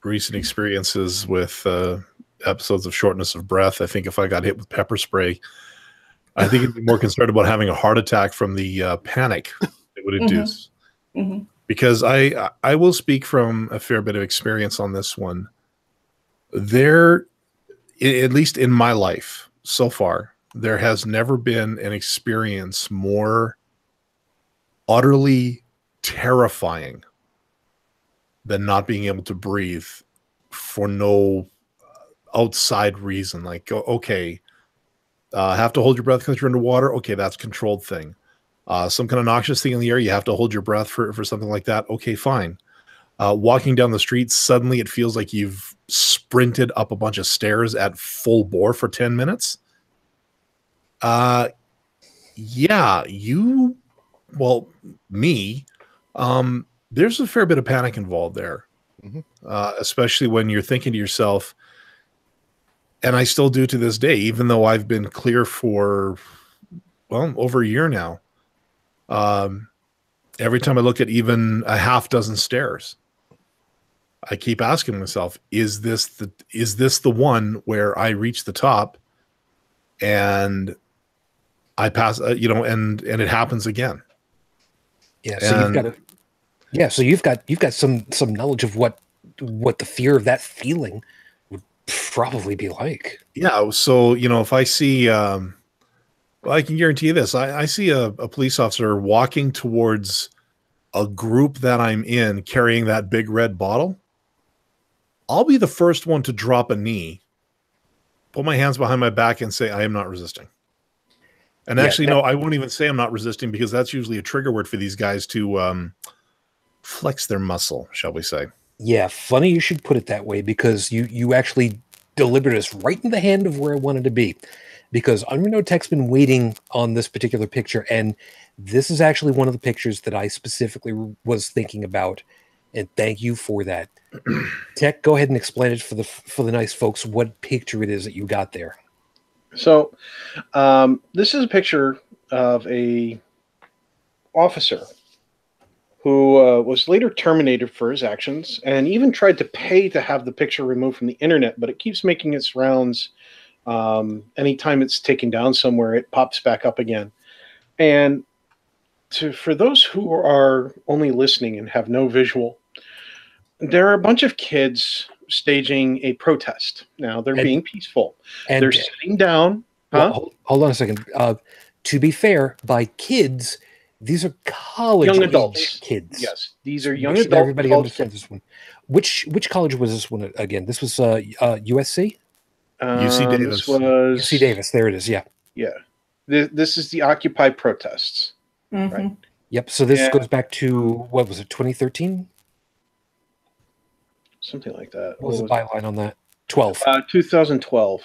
recent experiences with episodes of shortness of breath, I think if I got hit with pepper spray, I think I'd be more concerned about having a heart attack from the panic it would induce. Because I will speak from a fair bit of experience on this one. There, at least in my life so far, there has never been an experience more utterly terrifying than not being able to breathe for no outside reason. Like, okay, have to hold your breath because you're underwater. Okay, that's a controlled thing. Some kind of noxious thing in the air, you have to hold your breath for something like that. Okay, fine. Walking down the street, suddenly it feels like you've sprinted up a bunch of stairs at full bore for 10 minutes. Yeah, me, there's a fair bit of panic involved there. especially when you're thinking to yourself, and I still do to this day, even though I've been clear for, well, over a year now. Every time I look at even a half dozen stairs, I keep asking myself, is this the one where I reach the top and I pass, and it happens again. Yeah. So you've got some knowledge of what the fear of that feeling would probably be like. Yeah. So, if I see, well, I can guarantee you this, I see a police officer walking towards a group that I'm in carrying that big red bottle. I'll be the first one to drop a knee, put my hands behind my back and say, I am not resisting. And actually, no, I won't even say I'm not resisting, because that's usually a trigger word for these guys to flex their muscle, shall we say. Yeah, funny you should put it that way, because you actually delivered us right in the hand of where I wanted to be. Because UnrenownedTech's been waiting on this particular picture, and this is actually one of the pictures that I specifically was thinking about, and thank you for that. Tech, go ahead and explain it for the nice folks what picture it is that you got there. So, this is a picture of a officer who was later terminated for his actions, and even tried to pay to have the picture removed from the internet, but it keeps making its rounds. Anytime it's taken down somewhere, it pops back up again. And for those who are only listening and have no visual, there are a bunch of kids staging a protest. Now they're being peaceful. They're sitting down. Well, hold on a second. To be fair, by kids, these are young adults. Kids. Yes, these are young adults. Everybody understands this one. Which college was this one again? This was USC. UC Davis. This was UC Davis. There it is. Yeah. Yeah. This is the Occupy protests. Mm-hmm. Right. Yep. So this goes back to, what was it, 2013? Something like that. What was the byline on that? 12. 2012.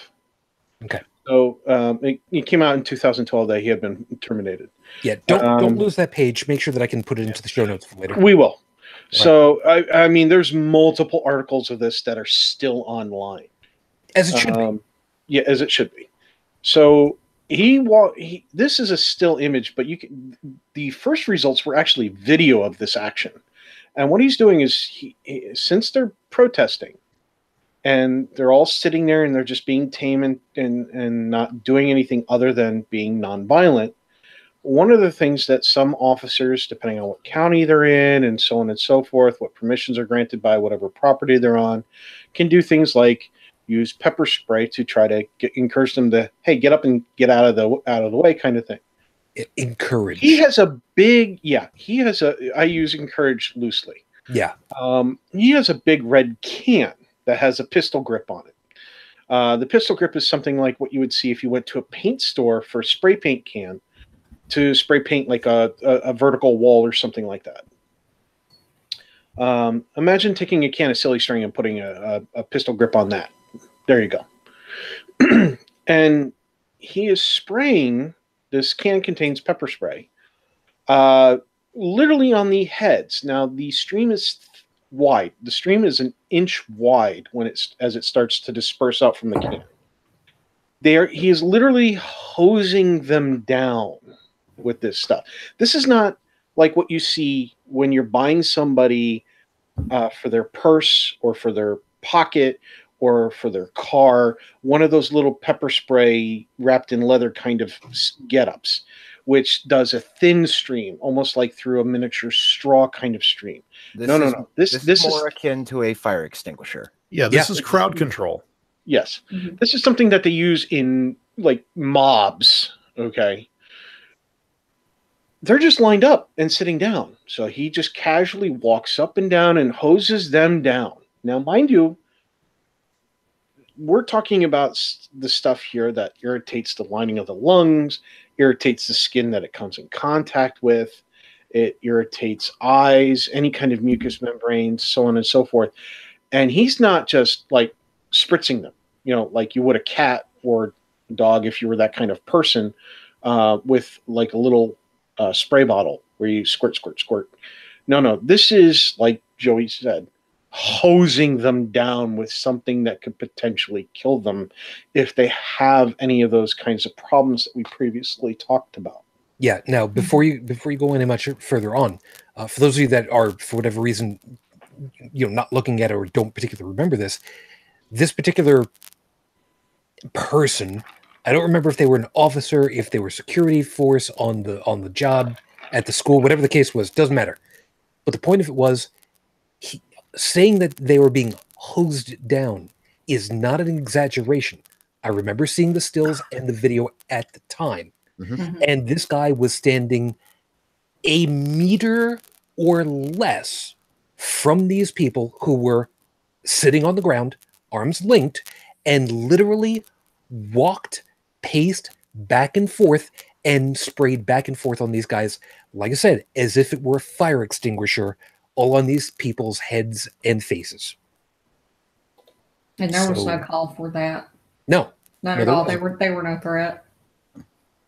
Okay. So it came out in 2012 that he had been terminated. Yeah. Don't lose that page. Make sure that I can put it into the show notes for later. We will. Right. So I mean, there's multiple articles of this that are still online. As it should be. Yeah, as it should be. So this is a still image, but the first results were actually video of this action. And what he's doing is, since they're protesting and they're all sitting there and they're just being tame and not doing anything other than being nonviolent, one of the things that some officers, depending on what county they're in and so on and so forth, what permissions are granted by whatever property they're on, can do things like use pepper spray to try to encourage them to, hey, get up and get out of the way, kind of thing. Encourage. He has a big, I use encourage loosely. Yeah. He has a big red can that has a pistol grip on it. The pistol grip is something like what you would see if you went to a paint store for a spray paint can to spray paint like a vertical wall or something like that. Imagine taking a can of silly string and putting a pistol grip on that. There you go. And he is spraying, this can contains pepper spray, literally on the heads. Now, the stream is wide. The stream is an inch wide as it starts to disperse out from the can. He is literally hosing them down with this stuff. This is not like what you see when you're buying somebody for their purse or for their pocket or for their car, one of those little pepper spray wrapped in leather kind of get-ups, which does a thin stream, almost like through a miniature straw kind of stream. No. This is more akin to a fire extinguisher. Yeah, this is crowd control. Yes. Mm-hmm. This is something that they use in, like, mobs, okay? They're just lined up and sitting down. So he just casually walks up and down and hoses them down. Now, mind you, we're talking about the stuff here that irritates the lining of the lungs, irritates the skin that it comes in contact with, it irritates eyes, any kind of mucous membranes, so on and so forth. And he's not just like spritzing them, like you would a cat or dog if you were that kind of person, with like a little spray bottle where you squirt, squirt, squirt. No, this is, like Joey said, hosing them down with something that could potentially kill them if they have any of those kinds of problems that we previously talked about. Yeah. Now, before you go any much further on, for those of you that are, for whatever reason, not looking at it or don't particularly remember this particular person, I don't remember if they were an officer, if they were security force on the job at the school, whatever the case was, doesn't matter. But the point of it was, saying that they were being hosed down is not an exaggeration. I remember seeing the stills and the video at the time. And this guy was standing a meter or less from these people who were sitting on the ground, arms linked, and literally paced back and forth and sprayed back and forth on these guys, like I said, as if it were a fire extinguisher all on these people's heads and faces. And there was no call for that. No. Not at all. They were no threat.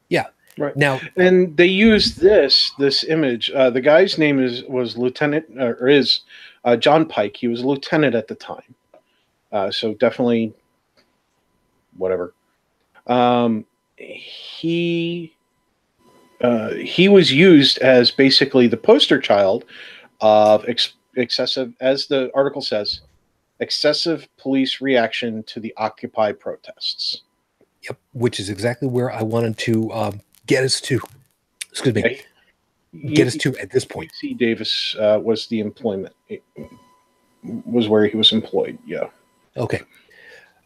Yeah. Right. Now, and they used this image. The guy's name was Lieutenant, or is John Pike. He was a lieutenant at the time. So definitely whatever. He was used as basically the poster child of excessive, as the article says, excessive police reaction to the Occupy protests. Yep, which is exactly where I wanted to get us to. Excuse me. Get us to at this point. C. Davis was the employment. Was where he was employed. Yeah. Okay.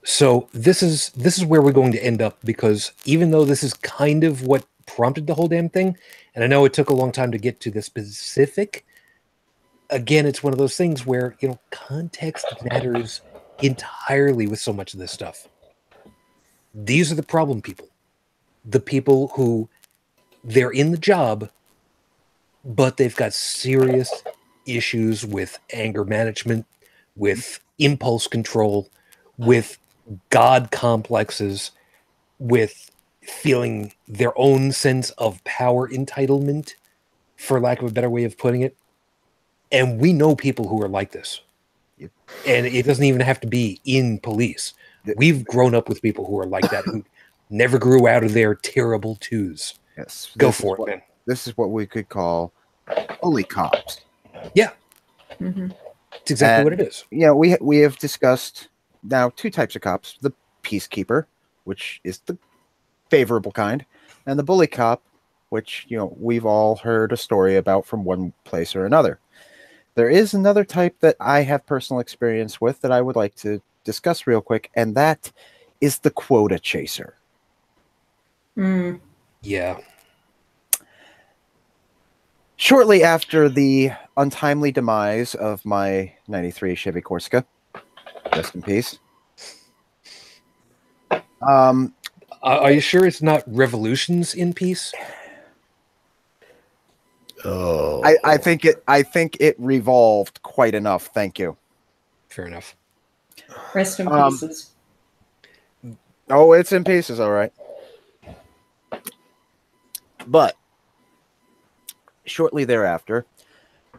So this is where we're going to end up, because even though this is kind of what prompted the whole damn thing, and I know it took a long time to get to the specific, again, it's one of those things where, context matters entirely with so much of this stuff. These are the problem people. The people who they're in the job, but they've got serious issues with anger management, with impulse control, with God complexes, with feeling their own sense of power entitlement, for lack of a better way of putting it. And we know people who are like this. Yep. And it doesn't even have to be in police. We've grown up with people who are like that, who never grew out of their terrible twos. Yes. Go for it, man. This is what we could call bully cops. Yeah. It's exactly what it is. We have discussed now two types of cops: the peacekeeper, which is the favorable kind, and the bully cop, which we've all heard a story about from one place or another. There is another type that I have personal experience with that I would like to discuss real quick, and that is the quota chaser. Yeah. Shortly after the untimely demise of my 93 Chevy Corsica, rest in peace. Are you sure it's not Revolutions in Peace? Oh, I think it revolved quite enough. Thank you. Fair enough. Rest in pieces. Oh, it's in pieces, all right. But shortly thereafter,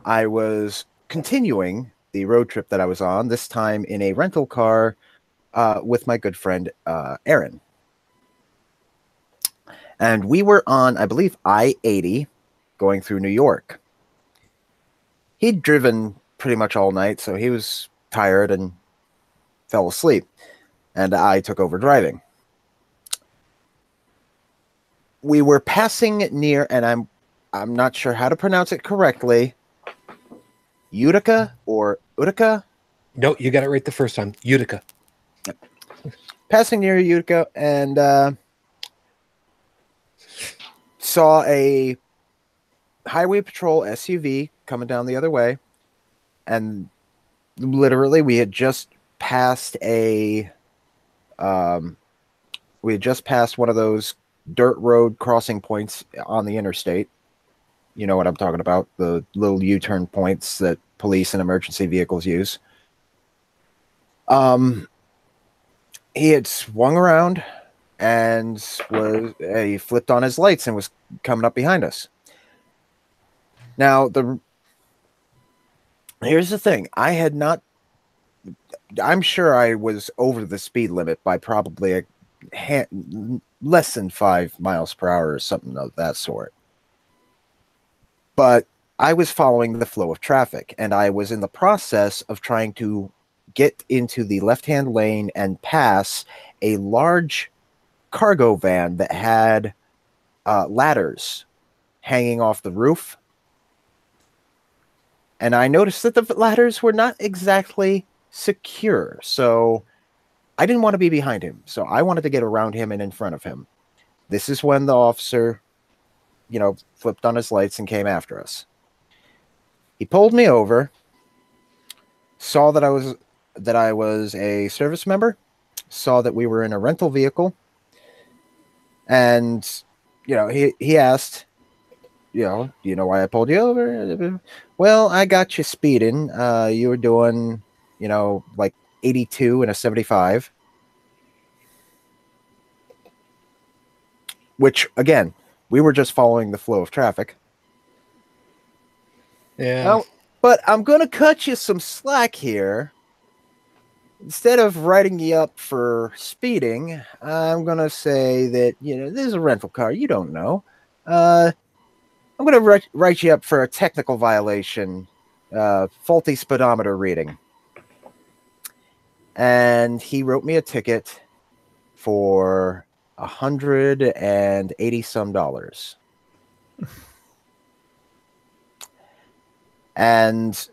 I was continuing the road trip that I was on, this time in a rental car with my good friend Aaron. And we were on, I believe, I-80 going through New York. He'd driven pretty much all night, so he was tired and fell asleep. And I took over driving. We were passing near, and I'm not sure how to pronounce it correctly, Utica or Utica? No, you got it right the first time. Utica. Yep. Passing near Utica, and saw a highway patrol SUV coming down the other way, and literally we had just passed one of those dirt road crossing points on the interstate. You know what I'm talking about, the little U-turn points that police and emergency vehicles use. He had swung around and he flipped on his lights and was coming up behind us. Now, here's the thing. I had not I'm sure I was over the speed limit by probably less than 5 miles per hour or something of that sort. But I was following the flow of traffic, and I was in the process of trying to get into the left-hand lane and pass a large cargo van that had ladders hanging off the roof. And I noticed that the ladders were not exactly secure, so I didn't want to be behind him. So I wanted to get around him and in front of him. This is when the officer, you know, flipped on his lights and came after us. He pulled me over, saw that I was a service member, saw that we were in a rental vehicle, and you know, he asked, you know, do you know why I pulled you over? Well, I got you speeding. You were doing, you know, like 82 and a 75. Which, again, we were just following the flow of traffic. Yeah. Well, but I'm going to cut you some slack here. Instead of writing you up for speeding, I'm going to say that, you know, this is a rental car. You don't know. I'm going to write you up for a technical violation, faulty speedometer reading. And he wrote me a ticket for $180 some. And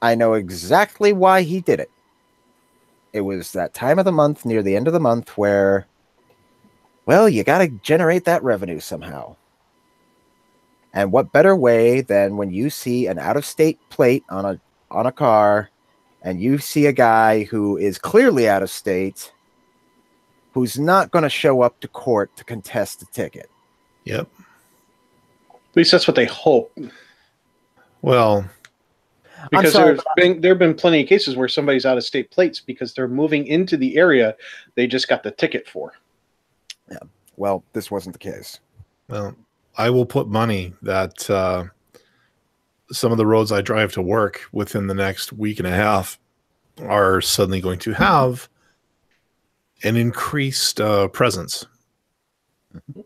I know exactly why he did it. It was that time of the month, near the end of the month, where, well, you got to generate that revenue somehow. And what better way than when you see an out-of-state plate on a car, and you see a guy who is clearly out of state, who's not going to show up to court to contest the ticket. Yep. At least that's what they hope. Well, because there have been plenty of cases where somebody's out of state plates because they're moving into the area they just got the ticket for. Yeah. Well, this wasn't the case. Well, I will put money that some of the roads I drive to work within the next week and a half are suddenly going to have an increased presence.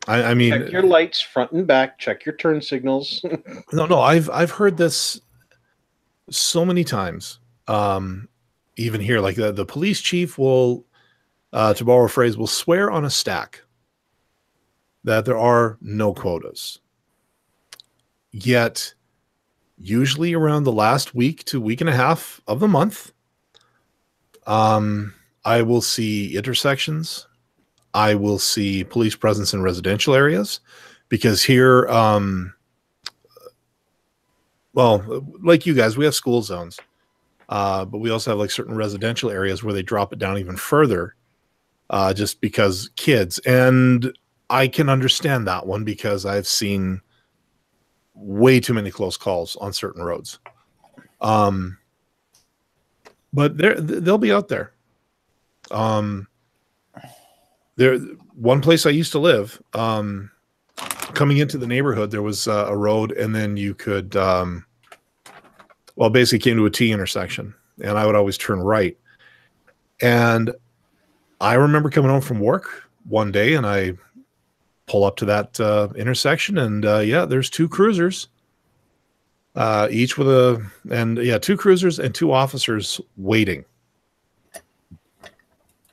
I mean, check your lights front and back. Check your turn signals. No. I've heard this so many times. Even here, like the police chief will, to borrow a phrase, will swear on a stack that there are no quotas. Yet, usually around the last week to week and a half of the month, I will see intersections. I will see police presence in residential areas, because here, well, like you guys, we have school zones, but we also have like certain residential areas where they drop it down even further, just because kids. And I can understand that one because I've seen way too many close calls on certain roads. But they'll be out there. One place I used to live, coming into the neighborhood, there was a road, and then you could, well, basically came to a T intersection, and I would always turn right. And I remember coming home from work one day, and I pull up to that intersection, and yeah, there's two cruisers, each with two cruisers and two officers waiting.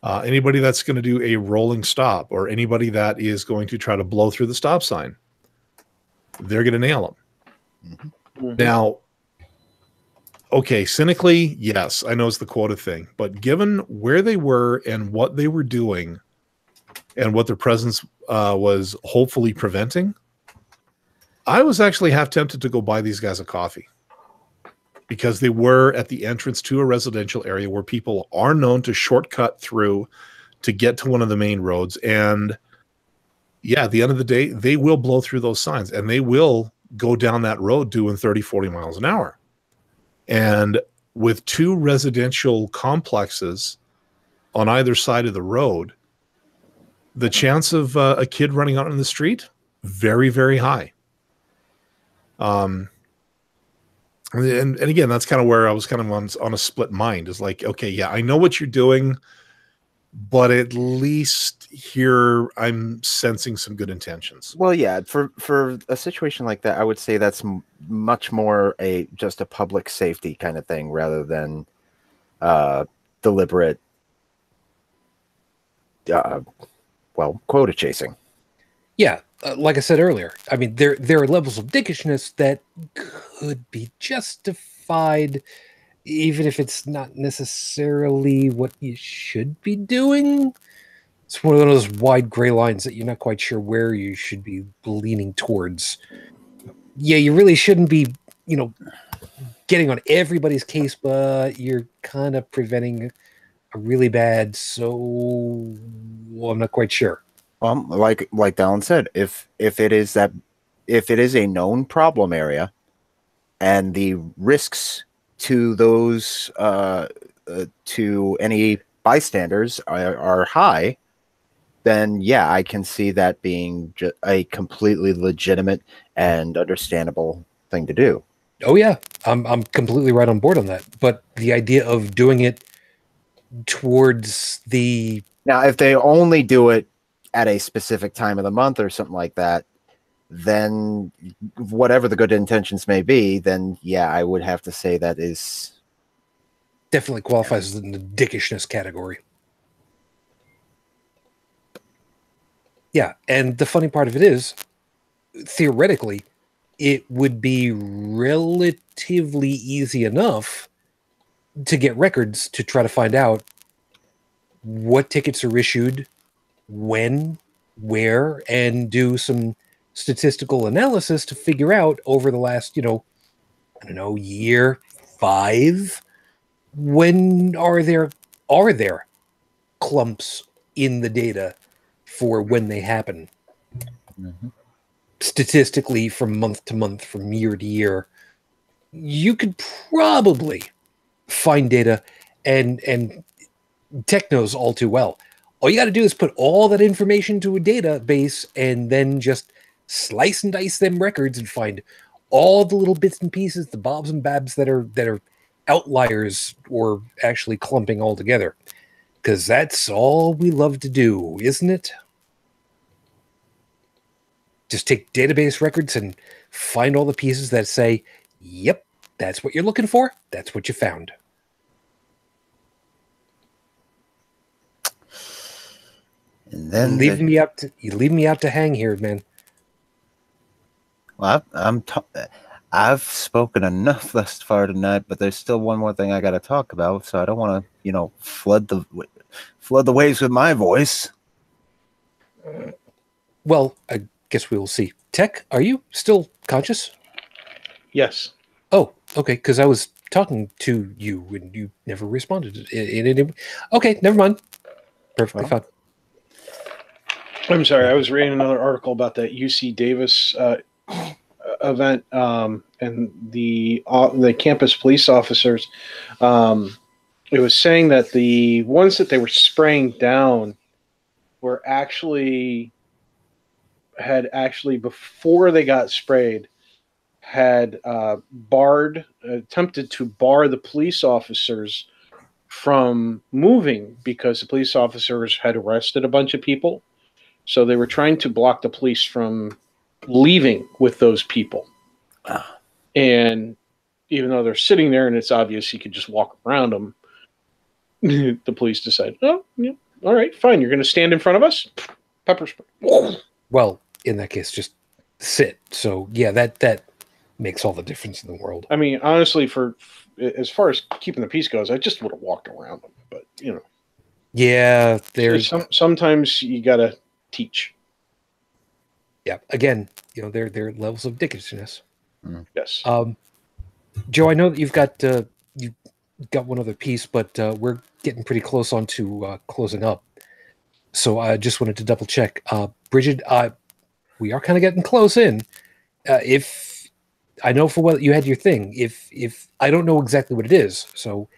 Anybody that's going to do a rolling stop, or anybody that is going to try to blow through the stop sign, they're going to nail them. Mm-hmm. Now, okay, cynically, yes, I know it's the quota thing, but given where they were and what they were doing and what their presence was hopefully preventing, I was actually half tempted to go buy these guys a coffee, because they were at the entrance to a residential area where people are known to shortcut through to get to one of the main roads. And yeah, at the end of the day, they will blow through those signs, and they will go down that road doing 30, 40 miles an hour. And with two residential complexes on either side of the road, the chance of a kid running out in the street, very, very high. And again, that's kind of where I was kind of on a split mind. Is like, okay, yeah, I know what you're doing, but at least here I'm sensing some good intentions. Well, yeah, for a situation like that, I would say that's much more just a public safety kind of thing rather than deliberate, quota chasing. Yeah, like I said earlier, I mean, there are levels of dickishness that could be justified, even if it's not necessarily what you should be doing. It's one of those wide gray lines that you're not quite sure where you should be leaning towards. Yeah, you really shouldn't be, getting on everybody's case, but you're kind of preventing a really bad. So, well, I'm not quite sure. Like Dalan said, if it is a known problem area, and the risks to those to any bystanders are high, then yeah, I can see that being a completely legitimate and understandable thing to do. Oh yeah, I'm completely right on board on that. But the idea of doing it towards the now, if they only do it at a specific time of the month or something like that, then whatever the good intentions may be, then yeah, I would have to say that is definitely qualifies in the dickishness category. Yeah, and the funny part of it is, theoretically, it would be relatively easy enough to get records to try to find out what tickets are issued, when, where, and do some statistical analysis to figure out over the last, year, 5, when are there clumps in the data for when they happen. Mm-hmm. Statistically, from month to month, from year to year, you could probably find data, and tech knows all too well. All you got to do is put all that information to a database and then just slice and dice them records and find all the little bits and pieces, the bobs and babs that are outliers or actually clumping all together. Because that's all we love to do, isn't it? Just take database records and find all the pieces that say, yep, that's what you're looking for. That's what you found. And then you leave me out to hang here, man. Well, I've spoken enough thus far tonight, but there's still one more thing I got to talk about, so I don't want to, flood the waves with my voice. Well, I guess we will see. Tech, are you still conscious? Yes. Oh, okay, because I was talking to you and you never responded. Okay, never mind. Perfectly fine. I'm sorry. I was reading another article about that UC Davis event and the campus police officers. It was saying that the ones that they were spraying down were had actually before they got sprayed had attempted to bar the police officers from moving because the police officers had arrested a bunch of people. So they were trying to block the police from leaving with those people. And even though they're sitting there and it's obvious you could just walk around them, the police decide, oh, yeah, all right, fine. You're going to stand in front of us? Pepper spray. Well, in that case, just sit. So, yeah, that makes all the difference in the world. I mean, honestly, for as far as keeping the peace goes, I just would have walked around them. But, Yeah, there's... Sometimes you got to teach. Yeah, again, there are levels of dickishness. Yes. Joe, I know that you've got one other piece, but we're getting pretty close on to closing up. So I just wanted to double check. Brigid, we are kind of getting close in. If I know for what you had your thing, if I don't know exactly what it is, so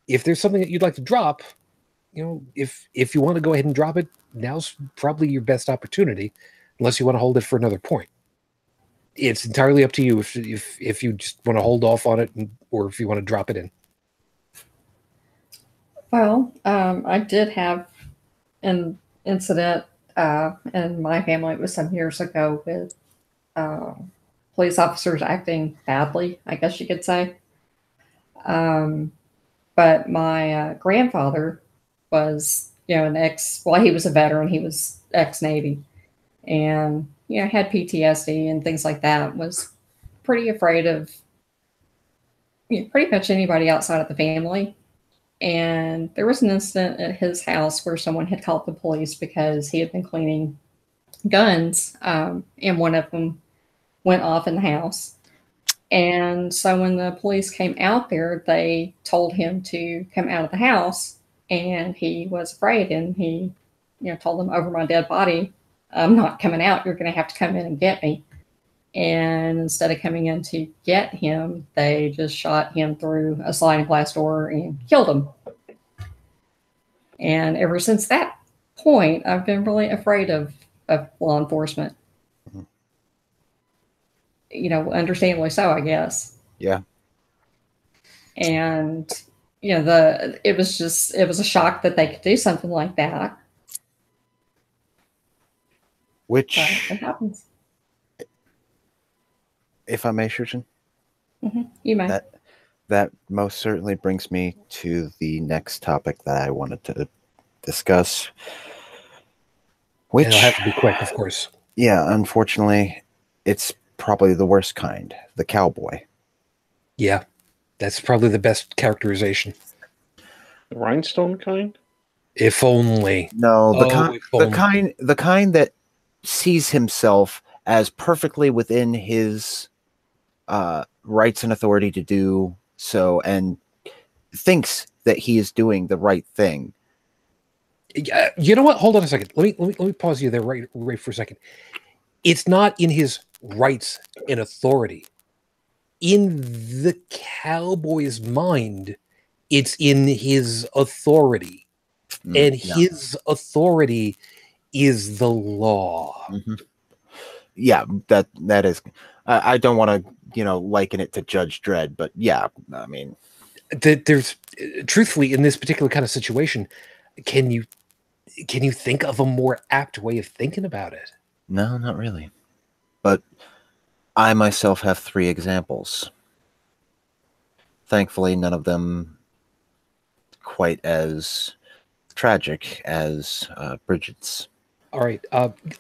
if there's something that you'd like to drop, if you want to go ahead and drop it, now's probably your best opportunity, unless you want to hold it for another point. it's entirely up to you if you just want to hold off on it, or if you want to drop it in. Well, I did have an incident in my family. It was some years ago with police officers acting badly, I guess you could say. But my grandfather was, an he was a veteran. He was ex-Navy, and had PTSD and things like that. Was pretty afraid of pretty much anybody outside of the family. And there was an incident at his house where someone had called the police because he had been cleaning guns, and one of them went off in the house. And so when the police came out there, they told him to come out of the house, and he was afraid. And he, told them, over my dead body, I'm not coming out. You're going to have to come in and get me. And instead of coming in to get him, they just shot him through a sliding glass door and killed him. And ever since that point, I've been really afraid of law enforcement. Understandably so, I guess. Yeah. And, it was a shock that they could do something like that. Which, it happens. If I may, Shujin? You may. That most certainly brings me to the next topic that I wanted to discuss. Which, and it'll have to be quick, of course. Yeah, unfortunately, it's probably the worst kind, the cowboy. Yeah, that's probably the best characterization. The rhinestone kind? If only. No, the kind that sees himself as perfectly within his rights and authority to do so, and thinks that he is doing the right thing. You know what? Hold on a second. Let me pause you there right for a second. It's not in his rights and authority. In the cowboy's mind, it's in his authority. And his authority is the law. Mm-hmm. Yeah, that is. I don't want to, liken it to Judge Dredd, but yeah, I mean, there's truthfully in this particular kind of situation, can you think of a more apt way of thinking about it? No, not really. But I myself have 3 examples. Thankfully, none of them quite as tragic as Brigid's. All right.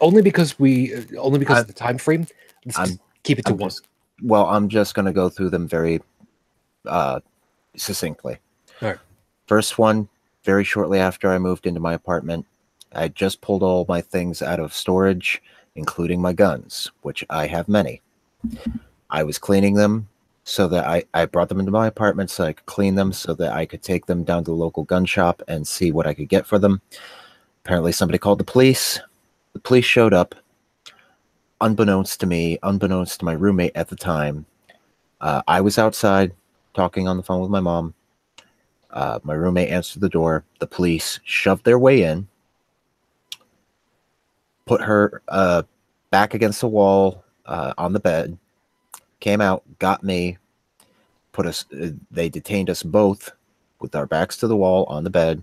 Only because of the time frame. Let's keep it to one. I'm just going to go through them very succinctly. All right. First one, very shortly after I moved into my apartment, I just pulled all my things out of storage, including my guns, which I have many. I was cleaning them so that I brought them into my apartment so I could clean them so that I could take them down to the local gun shop and see what I could get for them. Apparently somebody called the police. The police showed up, unbeknownst to me, unbeknownst to my roommate at the time. I was outside talking on the phone with my mom. My roommate answered the door. The police shoved their way in, put her back against the wall on the bed, came out, got me, they detained us both with our backs to the wall on the bed,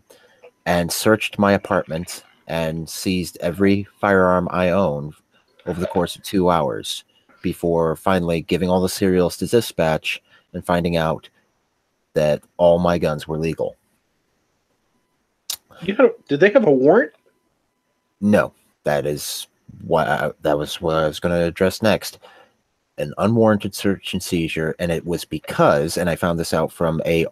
and searched my apartment and seized every firearm I own over the course of 2 hours before finally giving all the serials to dispatch and finding out that all my guns were legal. Did they have a warrant? No, that was what I was going to address next. An unwarranted search and seizure, and it was because, and I found this out from a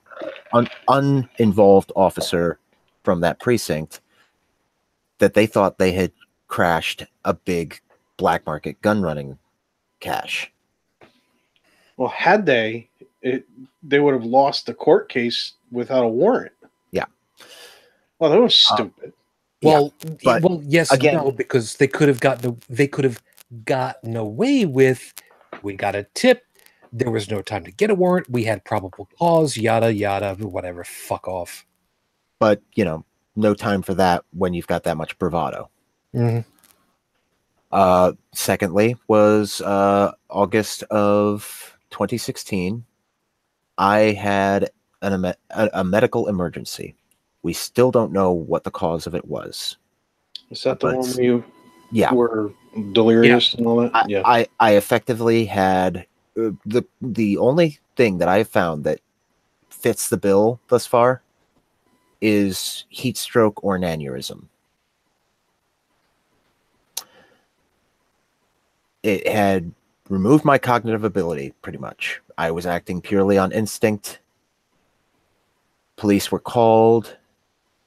uninvolved officer from that precinct, that they thought they had crashed a big black market gun running cache. Well, had they would have lost the court case without a warrant. Yeah. Well, that was stupid. Well, yeah, yes, again, no, because they could have gotten away with. We got a tip. There was no time to get a warrant. We had probable cause. Yada yada. Whatever. Fuck off. But no time for that when you've got that much bravado. Mm-hmm. Secondly was August of 2016. I had a medical emergency. We still don't know what the cause of it was. Is that the one where you Yeah. were delirious and all that? Yeah. I effectively had the only thing that I've found that fits the bill thus far is heat stroke or an aneurysm. It had removed my cognitive ability, pretty much. I was acting purely on instinct. Police were called.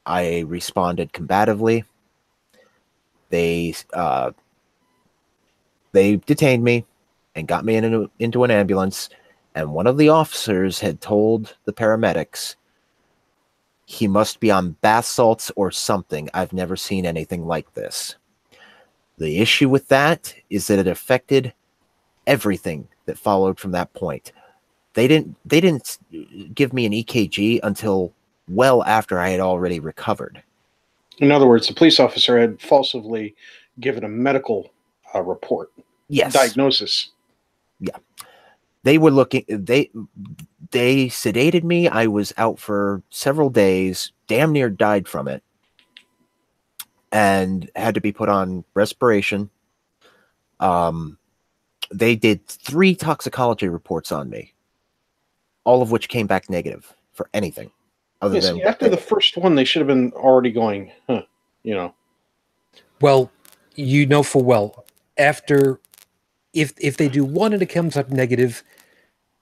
I responded combatively. They detained me and got me into an ambulance. And one of the officers had told the paramedics, he must be on bath salts or something. I've never seen anything like this. The issue with that is that it affected everything that followed from that point. They didn't give me an EKG until well after I had already recovered. In other words, the police officer had falsely given a medical report. Yes. Diagnosis. Yeah. They were looking, they sedated me. I was out for several days, damn near died from it, and had to be put on respiration. They did 3 toxicology reports on me, all of which came back negative for anything other than after the first one, they should have been already going, Well, you know full well, after, if they do one and it comes up negative,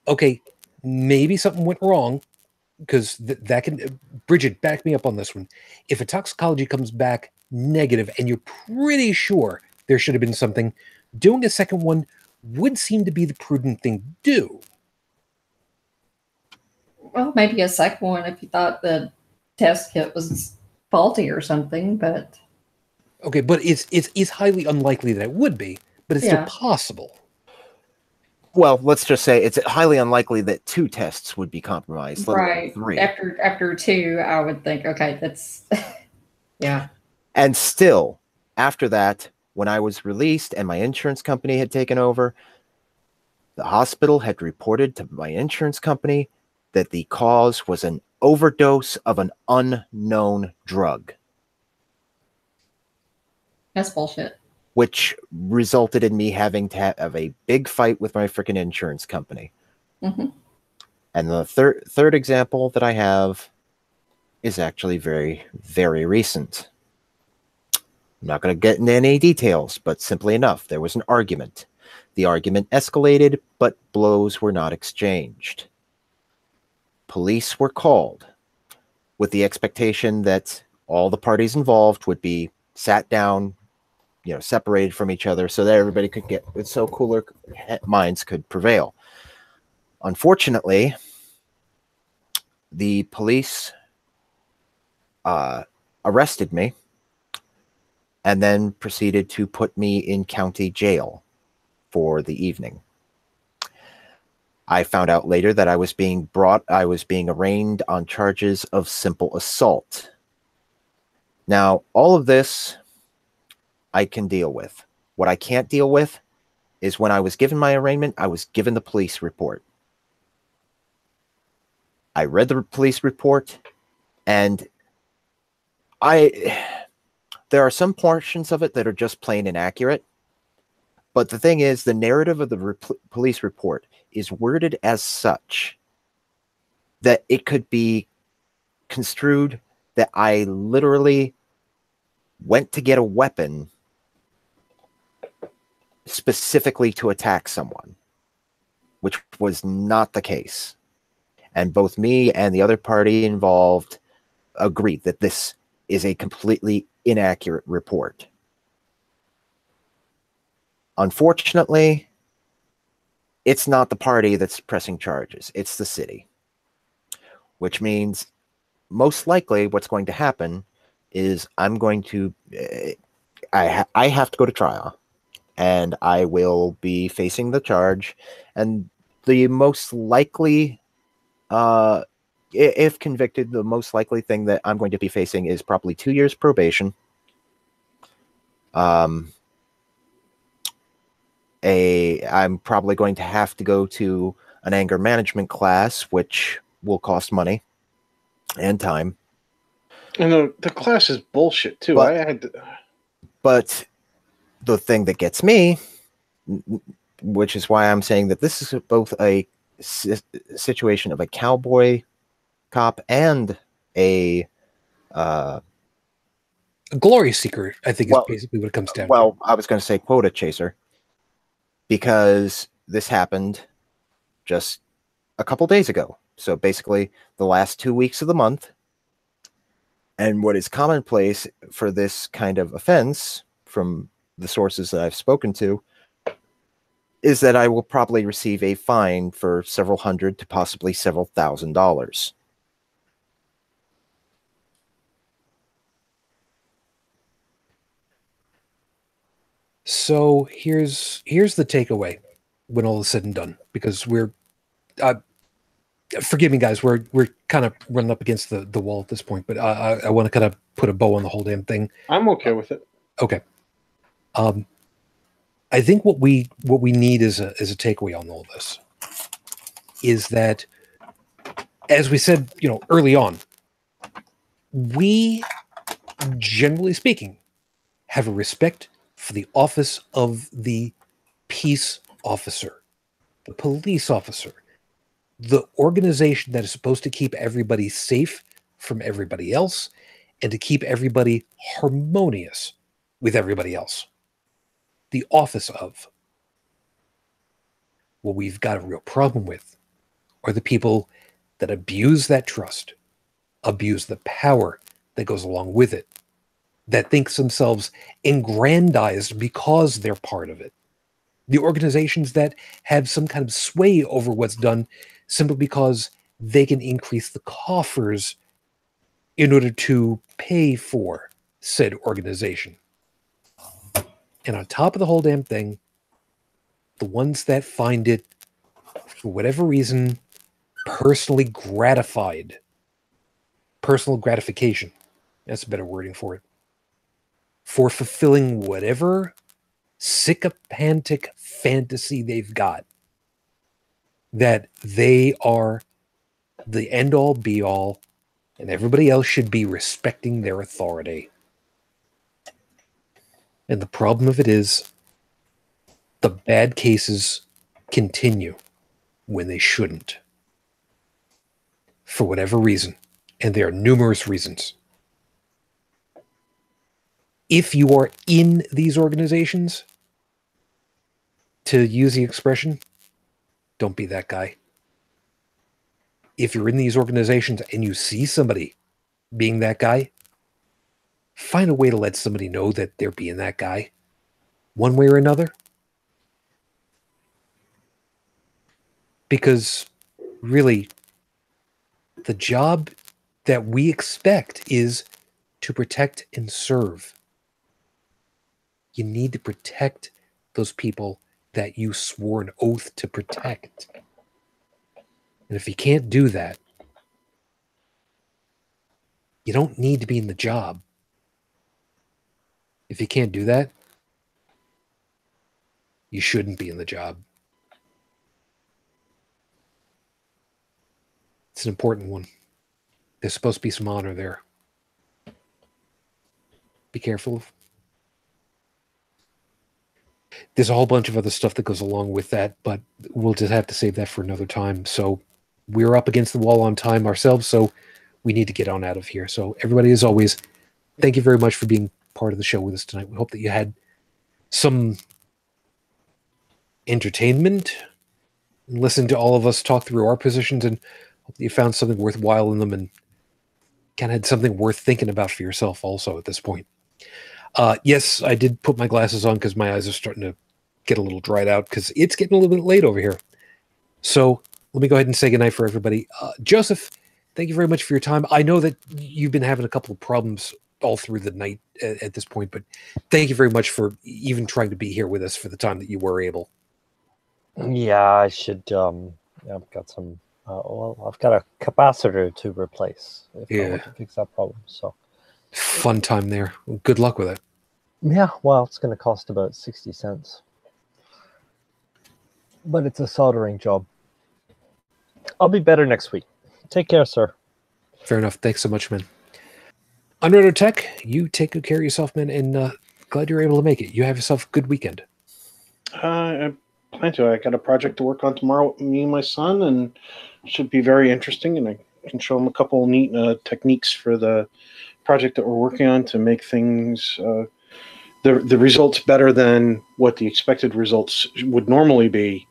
okay, maybe something went wrong, because that can, Brigid, back me up on this one. If a toxicology comes back negative and you're pretty sure there should have been something, doing a second one would seem to be the prudent thing to do. Well, maybe a second one if you thought the test kit was faulty or something, but... Okay, but it's highly unlikely that it would be, but it's still possible. Well, let's just say it's highly unlikely that 2 tests would be compromised. Right. 3. After 2, I would think, okay, that's... yeah. And still, after that, when I was released and my insurance company had taken over, the hospital had reported to my insurance company that the cause was an overdose of an unknown drug. That's bullshit. Which resulted in me having to have a big fight with my freaking insurance company. Mm-hmm. And the third example that I have is actually very, very recent. I'm not going to get into any details, but simply enough, there was an argument. The argument escalated, but blows were not exchanged. Police were called with the expectation that all the parties involved would be sat down, separated from each other so that everybody could so cooler minds could prevail. Unfortunately, the police arrested me and then proceeded to put me in county jail for the evening. I found out later that I was being arraigned on charges of simple assault. Now, all of this I can deal with. What I can't deal with is when I was given my arraignment, I was given the police report. I read the police report, and there are some portions of it that are just plain inaccurate. But the thing is, the narrative of the police report is worded as such that it could be construed that I literally went to get a weapon specifically to attack someone, which was not the case. And both me and the other party involved agreed that this is a completely inaccurate report. Unfortunately, it's not the party that's pressing charges. It's the city. Which means most likely what's going to happen is I'm going to... I have to go to trial. And I will be facing the charge. And the most likely... if convicted, the most likely thing that I'm going to be facing is probably 2 years probation. I'm probably going to have to go to an anger management class, which will cost money and time. And the class is bullshit too. But the thing that gets me, which is why I'm saying that this is both a situation of a cowboy cop and a glory seeker, I think, is basically what it comes down to. Well, I was going to say quota chaser, because this happened just a couple days ago. So basically the last 2 weeks of the month. And what is commonplace for this kind of offense, from the sources that I've spoken to, is that I will probably receive a fine for several hundred to possibly several $1,000s. So here's the takeaway when all is said and done, because we're forgive me, guys, we're kind of running up against the wall at this point, but I want to kind of put a bow on the whole damn thing. I'm okay with it. Okay. I think what we need is a takeaway on all this is that, as we said, early on, we, generally speaking, have a respect for the office of the peace officer, the police officer, the organization that is supposed to keep everybody safe from everybody else and to keep everybody harmonious with everybody else. The office of. What we've got a real problem with are the people that abuse that trust, abuse the power that goes along with it, that thinks themselves aggrandized because they're part of it. The organizations that have some kind of sway over what's done simply because they can increase the coffers in order to pay for said organization. And on top of the whole damn thing, the ones that find it, for whatever reason, personally gratified, personal gratification, that's a better wording for it, for fulfilling whatever sycophantic fantasy they've got, that they are the end-all, be-all, and everybody else should be respecting their authority. And the problem of it is, the bad cases continue when they shouldn't. For whatever reason. And there are numerous reasons. If you are in these organizations, to use the expression, don't be that guy. If you're in these organizations and you see somebody being that guy, find a way to let somebody know that they're being that guy, one way or another. Because really, the job that we expect is to protect and serve. You need to protect those people that you swore an oath to protect. And if you can't do that, you don't need to be in the job. If you can't do that, you shouldn't be in the job. It's an important one. There's supposed to be some honor there. Be careful. There's a whole bunch of other stuff that goes along with that, but we'll just have to save that for another time. So we're up against the wall on time ourselves, so we need to get on out of here. So everybody, as always, thank you very much for being part of the show with us tonight. We hope that you had some entertainment and listened to all of us talk through our positions, and hope that you found something worthwhile in them and kind of had something worth thinking about for yourself also at this point. Yes, I did put my glasses on because my eyes are starting to get a little dried out because it's getting a little bit late over here. So let me go ahead and say goodnight for everybody. Joseph, thank you very much for your time. I know that you've been having a couple of problems all through the night at this point, but thank you very much for even trying to be here with us for the time that you were able. Yeah, I should. I've got some. I've got a capacitor to replace if I want to fix that problem. So fun time there. Well, good luck with it. Yeah, well, it's going to cost about 60 cents. but it's a soldering job. I'll be better next week. Take care, sir. Fair enough. Thanks so much, man. UnrenownedTech, you take good care of yourself, man, and glad you're able to make it. You have yourself a good weekend. I plan to. I got a project to work on tomorrow with me and my son, and it should be very interesting. And I can show him a couple neat techniques for the project that we're working on to make things the results better than what the expected results would normally be.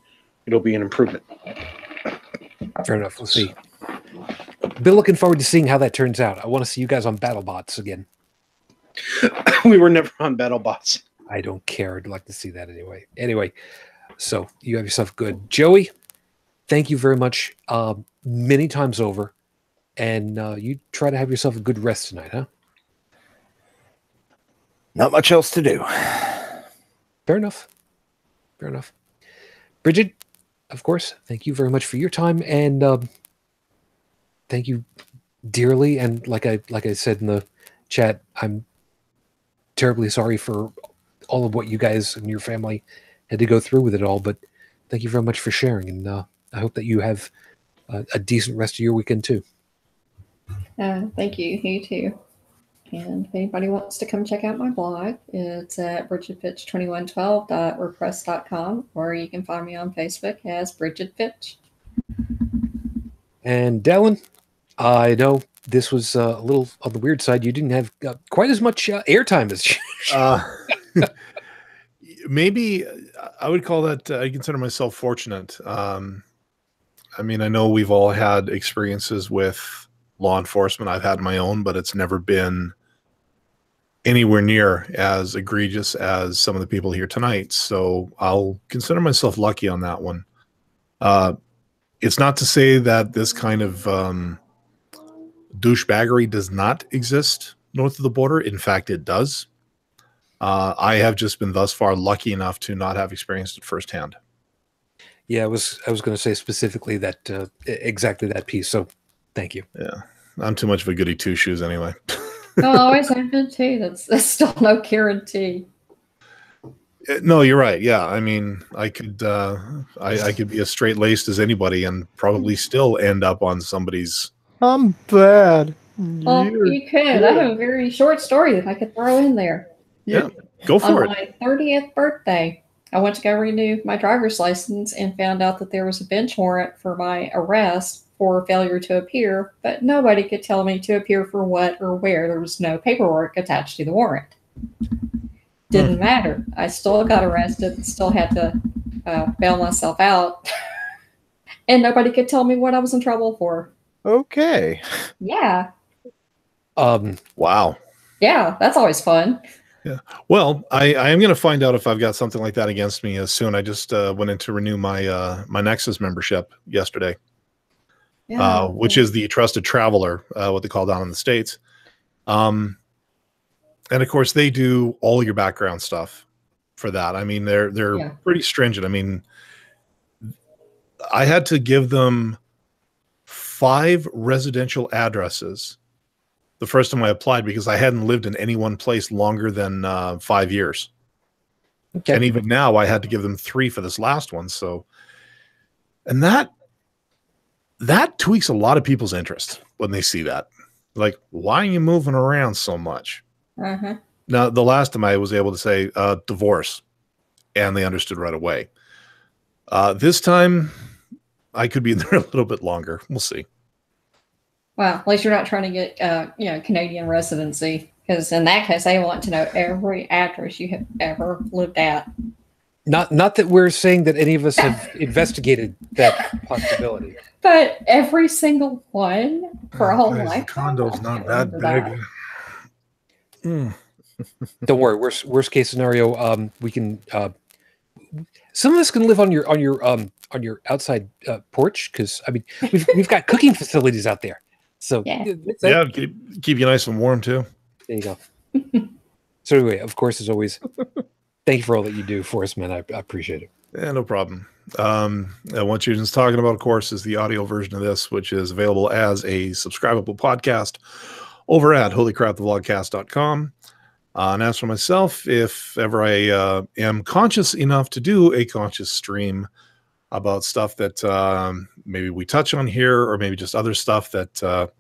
It'll be an improvement. Fair enough. We'll see. Been looking forward to seeing how that turns out. I want to see you guys on BattleBots again. We were never on BattleBots. I don't care. I'd like to see that anyway. Anyway, so you have yourself good. Joey, thank you very much many times over. And you try to have yourself a good rest tonight, huh? Not much else to do. Fair enough. Fair enough. Brigid, of course, thank you very much for your time. And thank you dearly. And like I said in the chat, I'm terribly sorry for all of what you guys and your family had to go through with it all. But thank you very much for sharing. And I hope that you have a decent rest of your weekend, too. Thank you. You too. And if anybody wants to come check out my blog, it's at brigidfitch2112.wordpress.com, or you can find me on Facebook as Brigid Fitch. And Dalan, I know this was a little on the weird side. You didn't have quite as much airtime as maybe I would call that, I consider myself fortunate. I mean, I know we've all had experiences with law enforcement. I've had my own, but it's never been anywhere near as egregious as some of the people here tonight. So I'll consider myself lucky on that one. It's not to say that this kind of douchebaggery does not exist north of the border. In fact, it does. I have just been thus far lucky enough to not have experienced it firsthand. Yeah, I was going to say specifically that exactly that piece. So thank you. Yeah, I'm too much of a goody two shoes anyway. I always have been too. That's still no guarantee. No, you're right. Yeah, I mean, I could I could be as straight laced as anybody and probably still end up on somebody's. I'm bad. Well, you could. I have a very short story that I could throw in there. Yeah, go for it. On my 30th birthday, I went to go renew my driver's license and found out that there was a bench warrant for my arrest for failure to appear, but nobody could tell me to appear for what or where. There was no paperwork attached to the warrant. Didn't matter. I still got arrested, still had to bail myself out, and nobody could tell me what I was in trouble for. Okay. Yeah. Wow. Yeah, that's always fun. Yeah. Well, I am going to find out if I've got something like that against me soon. I just went in to renew my my Nexus membership yesterday. Yeah. Which is the trusted traveler, what they call down in the States. And of course they do all your background stuff for that. I mean, they're pretty stringent. I mean, I had to give them 5 residential addresses the first time I applied because I hadn't lived in any one place longer than 5 years. Okay. And even now I had to give them 3 for this last one. So, and that tweaks a lot of people's interest when they see that. Like, why are you moving around so much? Uh-huh. Now, the last time I was able to say divorce, and they understood right away. This time, I could be there a little bit longer. We'll see. Well, at least you're not trying to get, Canadian residency, because in that case, they want to know every address you have ever lived at. Not that we're saying that any of us have investigated that possibility. But every single one for a whole life. The condo's not that big. Don't worry. Worst case scenario, we can. Some of us can live on your outside porch because I mean we've got cooking facilities out there. So yeah, keep you nice and warm too. There you go. So anyway, of course, as always, thank you for all that you do for us, man. I appreciate it. Yeah, no problem. What Shujin's talking about, of course, is the audio version of this, which is available as a subscribable podcast over at holycrapthevlogcast.com. And as for myself, if ever I am conscious enough to do a conscious stream, about stuff that maybe we touch on here, or maybe just other stuff that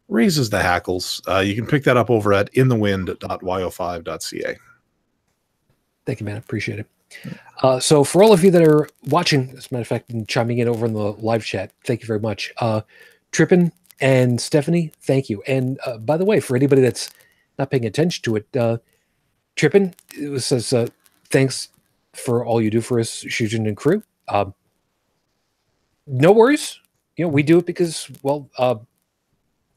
raises the hackles, you can pick that up over at inthewind.yo5.ca. Thank you, man. Appreciate it. So for all of you that are watching, as a matter of fact, and chiming in over in the live chat, thank you very much. Trippin and Stephanie, thank you. And by the way, for anybody that's not paying attention to it, Trippin says, thanks for all you do for us, Shujin and crew. No worries. You know, we do it because, well,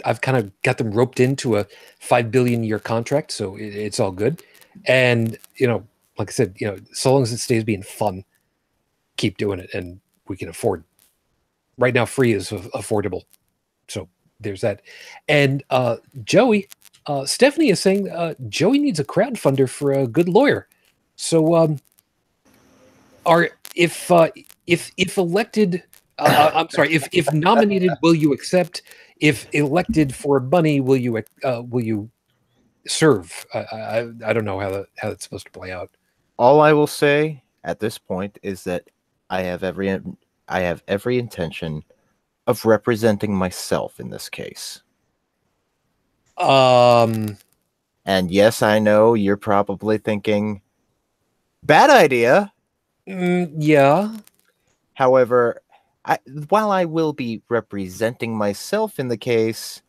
I've kind of got them roped into a 5 billion year contract, so it's all good. And, you know, like I said, you know, so long as it stays being fun, keep doing it, and we can afford. Right now, free is affordable. So there's that. And Joey, Stephanie is saying Joey needs a crowdfunder for a good lawyer. So if elected, I'm sorry, if nominated, will you accept? If elected for money, will you serve? I don't know how that's supposed to play out. All I will say at this point is that I have every intention of representing myself in this case. And yes, I know you're probably thinking, bad idea. Yeah. However, while I will be representing myself in the case,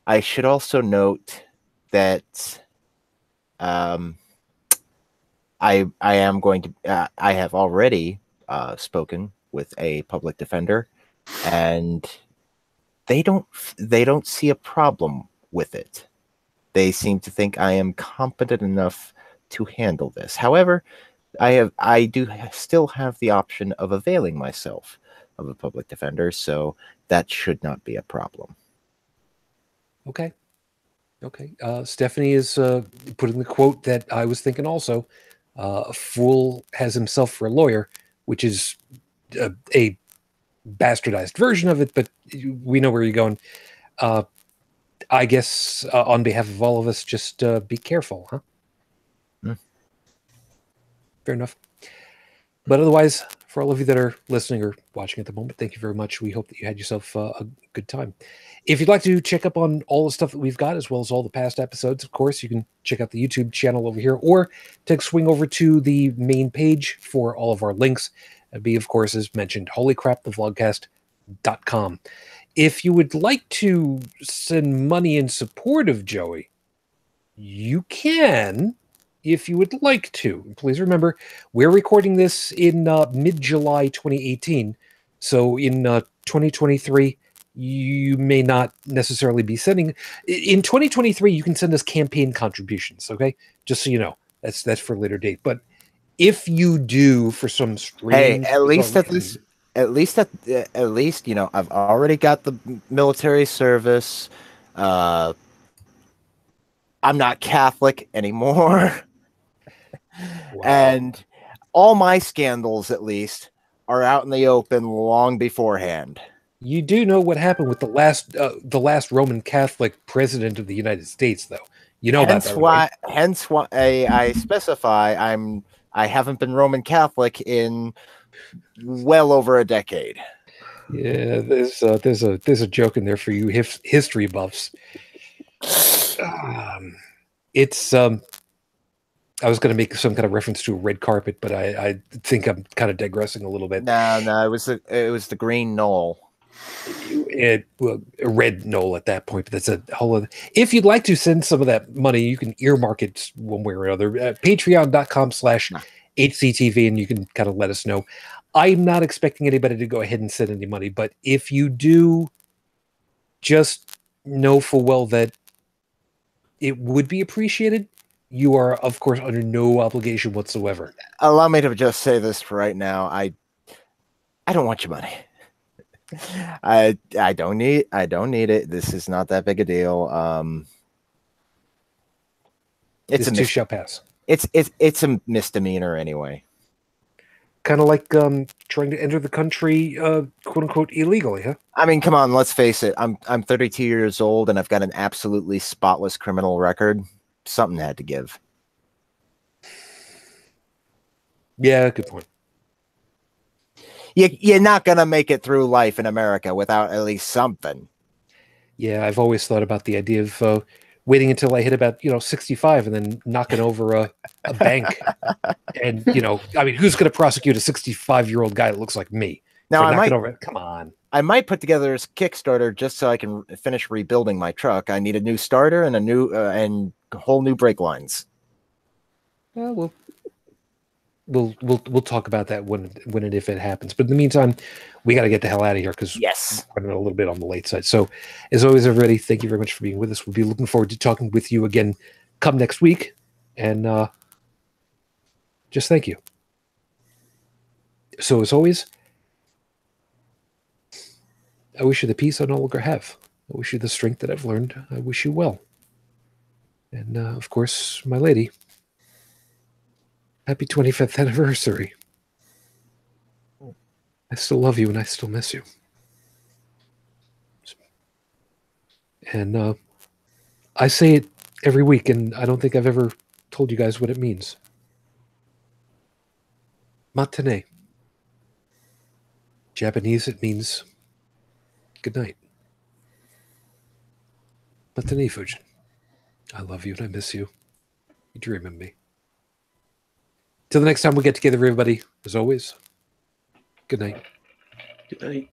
I should also note that I am going to. I have already spoken with a public defender, and they don't see a problem with it. They seem to think I am competent enough to handle this. However, I do still have the option of availing myself of a public defender, so that should not be a problem. Okay. Stephanie is putting the quote that I was thinking also. A fool has himself for a lawyer, which is a bastardized version of it, but we know where you're going. I guess on behalf of all of us, just be careful, huh? Fair enough. But otherwise, for all of you that are listening or watching at the moment, thank you very much. We hope that you had yourself a good time. If you'd like to check up on all the stuff that we've got, as well as all the past episodes, of course, you can check out the YouTube channel over here, or take a swing over to the main page for all of our links. That'd be, of course, as mentioned, holycrapthevlogcast.com. If you would like to send money in support of Joey, you can, if you would like to. Please remember, we're recording this in mid-July 2018. So in 2023, you may not necessarily be sending. In 2023, you can send us campaign contributions, okay? Just so you know. That's for a later date. But if you do, for some strange... Hey, at least, you know, I've already got the military service. I'm not Catholic anymore. Wow. And all my scandals, at least, are out in the open long beforehand. You do know what happened with the last Roman Catholic president of the United States, though. You know hence about that, why. right? Hence why I specify I haven't been Roman Catholic in well over a decade. Yeah, there's a joke in there for you history buffs. It's I was going to make some kind of reference to a red carpet, but I think I'm kind of digressing a little bit. No, it was the green knoll. A red knoll at that point, but that's a whole other. If you'd like to send some of that money, you can earmark it one way or another. Patreon.com/HCTV, and you can kind of let us know. I'm not expecting anybody to go ahead and send any money, but if you do, just know full well that it would be appreciated. You are, of course, under no obligation whatsoever. Allow me to just say this right now. I don't want your money. I don't need it. This is not that big a deal. This too shall pass. It's a misdemeanor anyway. Kind of like trying to enter the country, quote unquote, illegally, huh? I mean, come on, let's face it. I'm 32 years old and I've got an absolutely spotless criminal record. Something had to give. Yeah, good point. you're not gonna make it through life in America without at least something. Yeah, I've always thought about the idea of waiting until I hit about 65 and then knocking over a bank. And I mean, who's going to prosecute a 65-year-old guy that looks like me? Now I might over. Come on. I might put together a Kickstarter just so I can finish rebuilding my truck. I need a new starter and a new and whole new brake lines. Well, we'll talk about that when and if it happens. But in the meantime, we got to get the hell out of here because we're running a little bit on the late side. So, as always, everybody, thank you very much for being with us. We'll be looking forward to talking with you again come next week. And just thank you. So, as always, I wish you the peace I no longer have. I wish you the strength that I've learned. I wish you well. And, of course, my lady, happy 25th anniversary. I still love you and I still miss you. And I say it every week, and I don't think I've ever told you guys what it means. Matane. Japanese, it means good night. Matane, Fujin. I love you and I miss you. You dream of me. Till the next time we get together, everybody, as always, good night. Good night.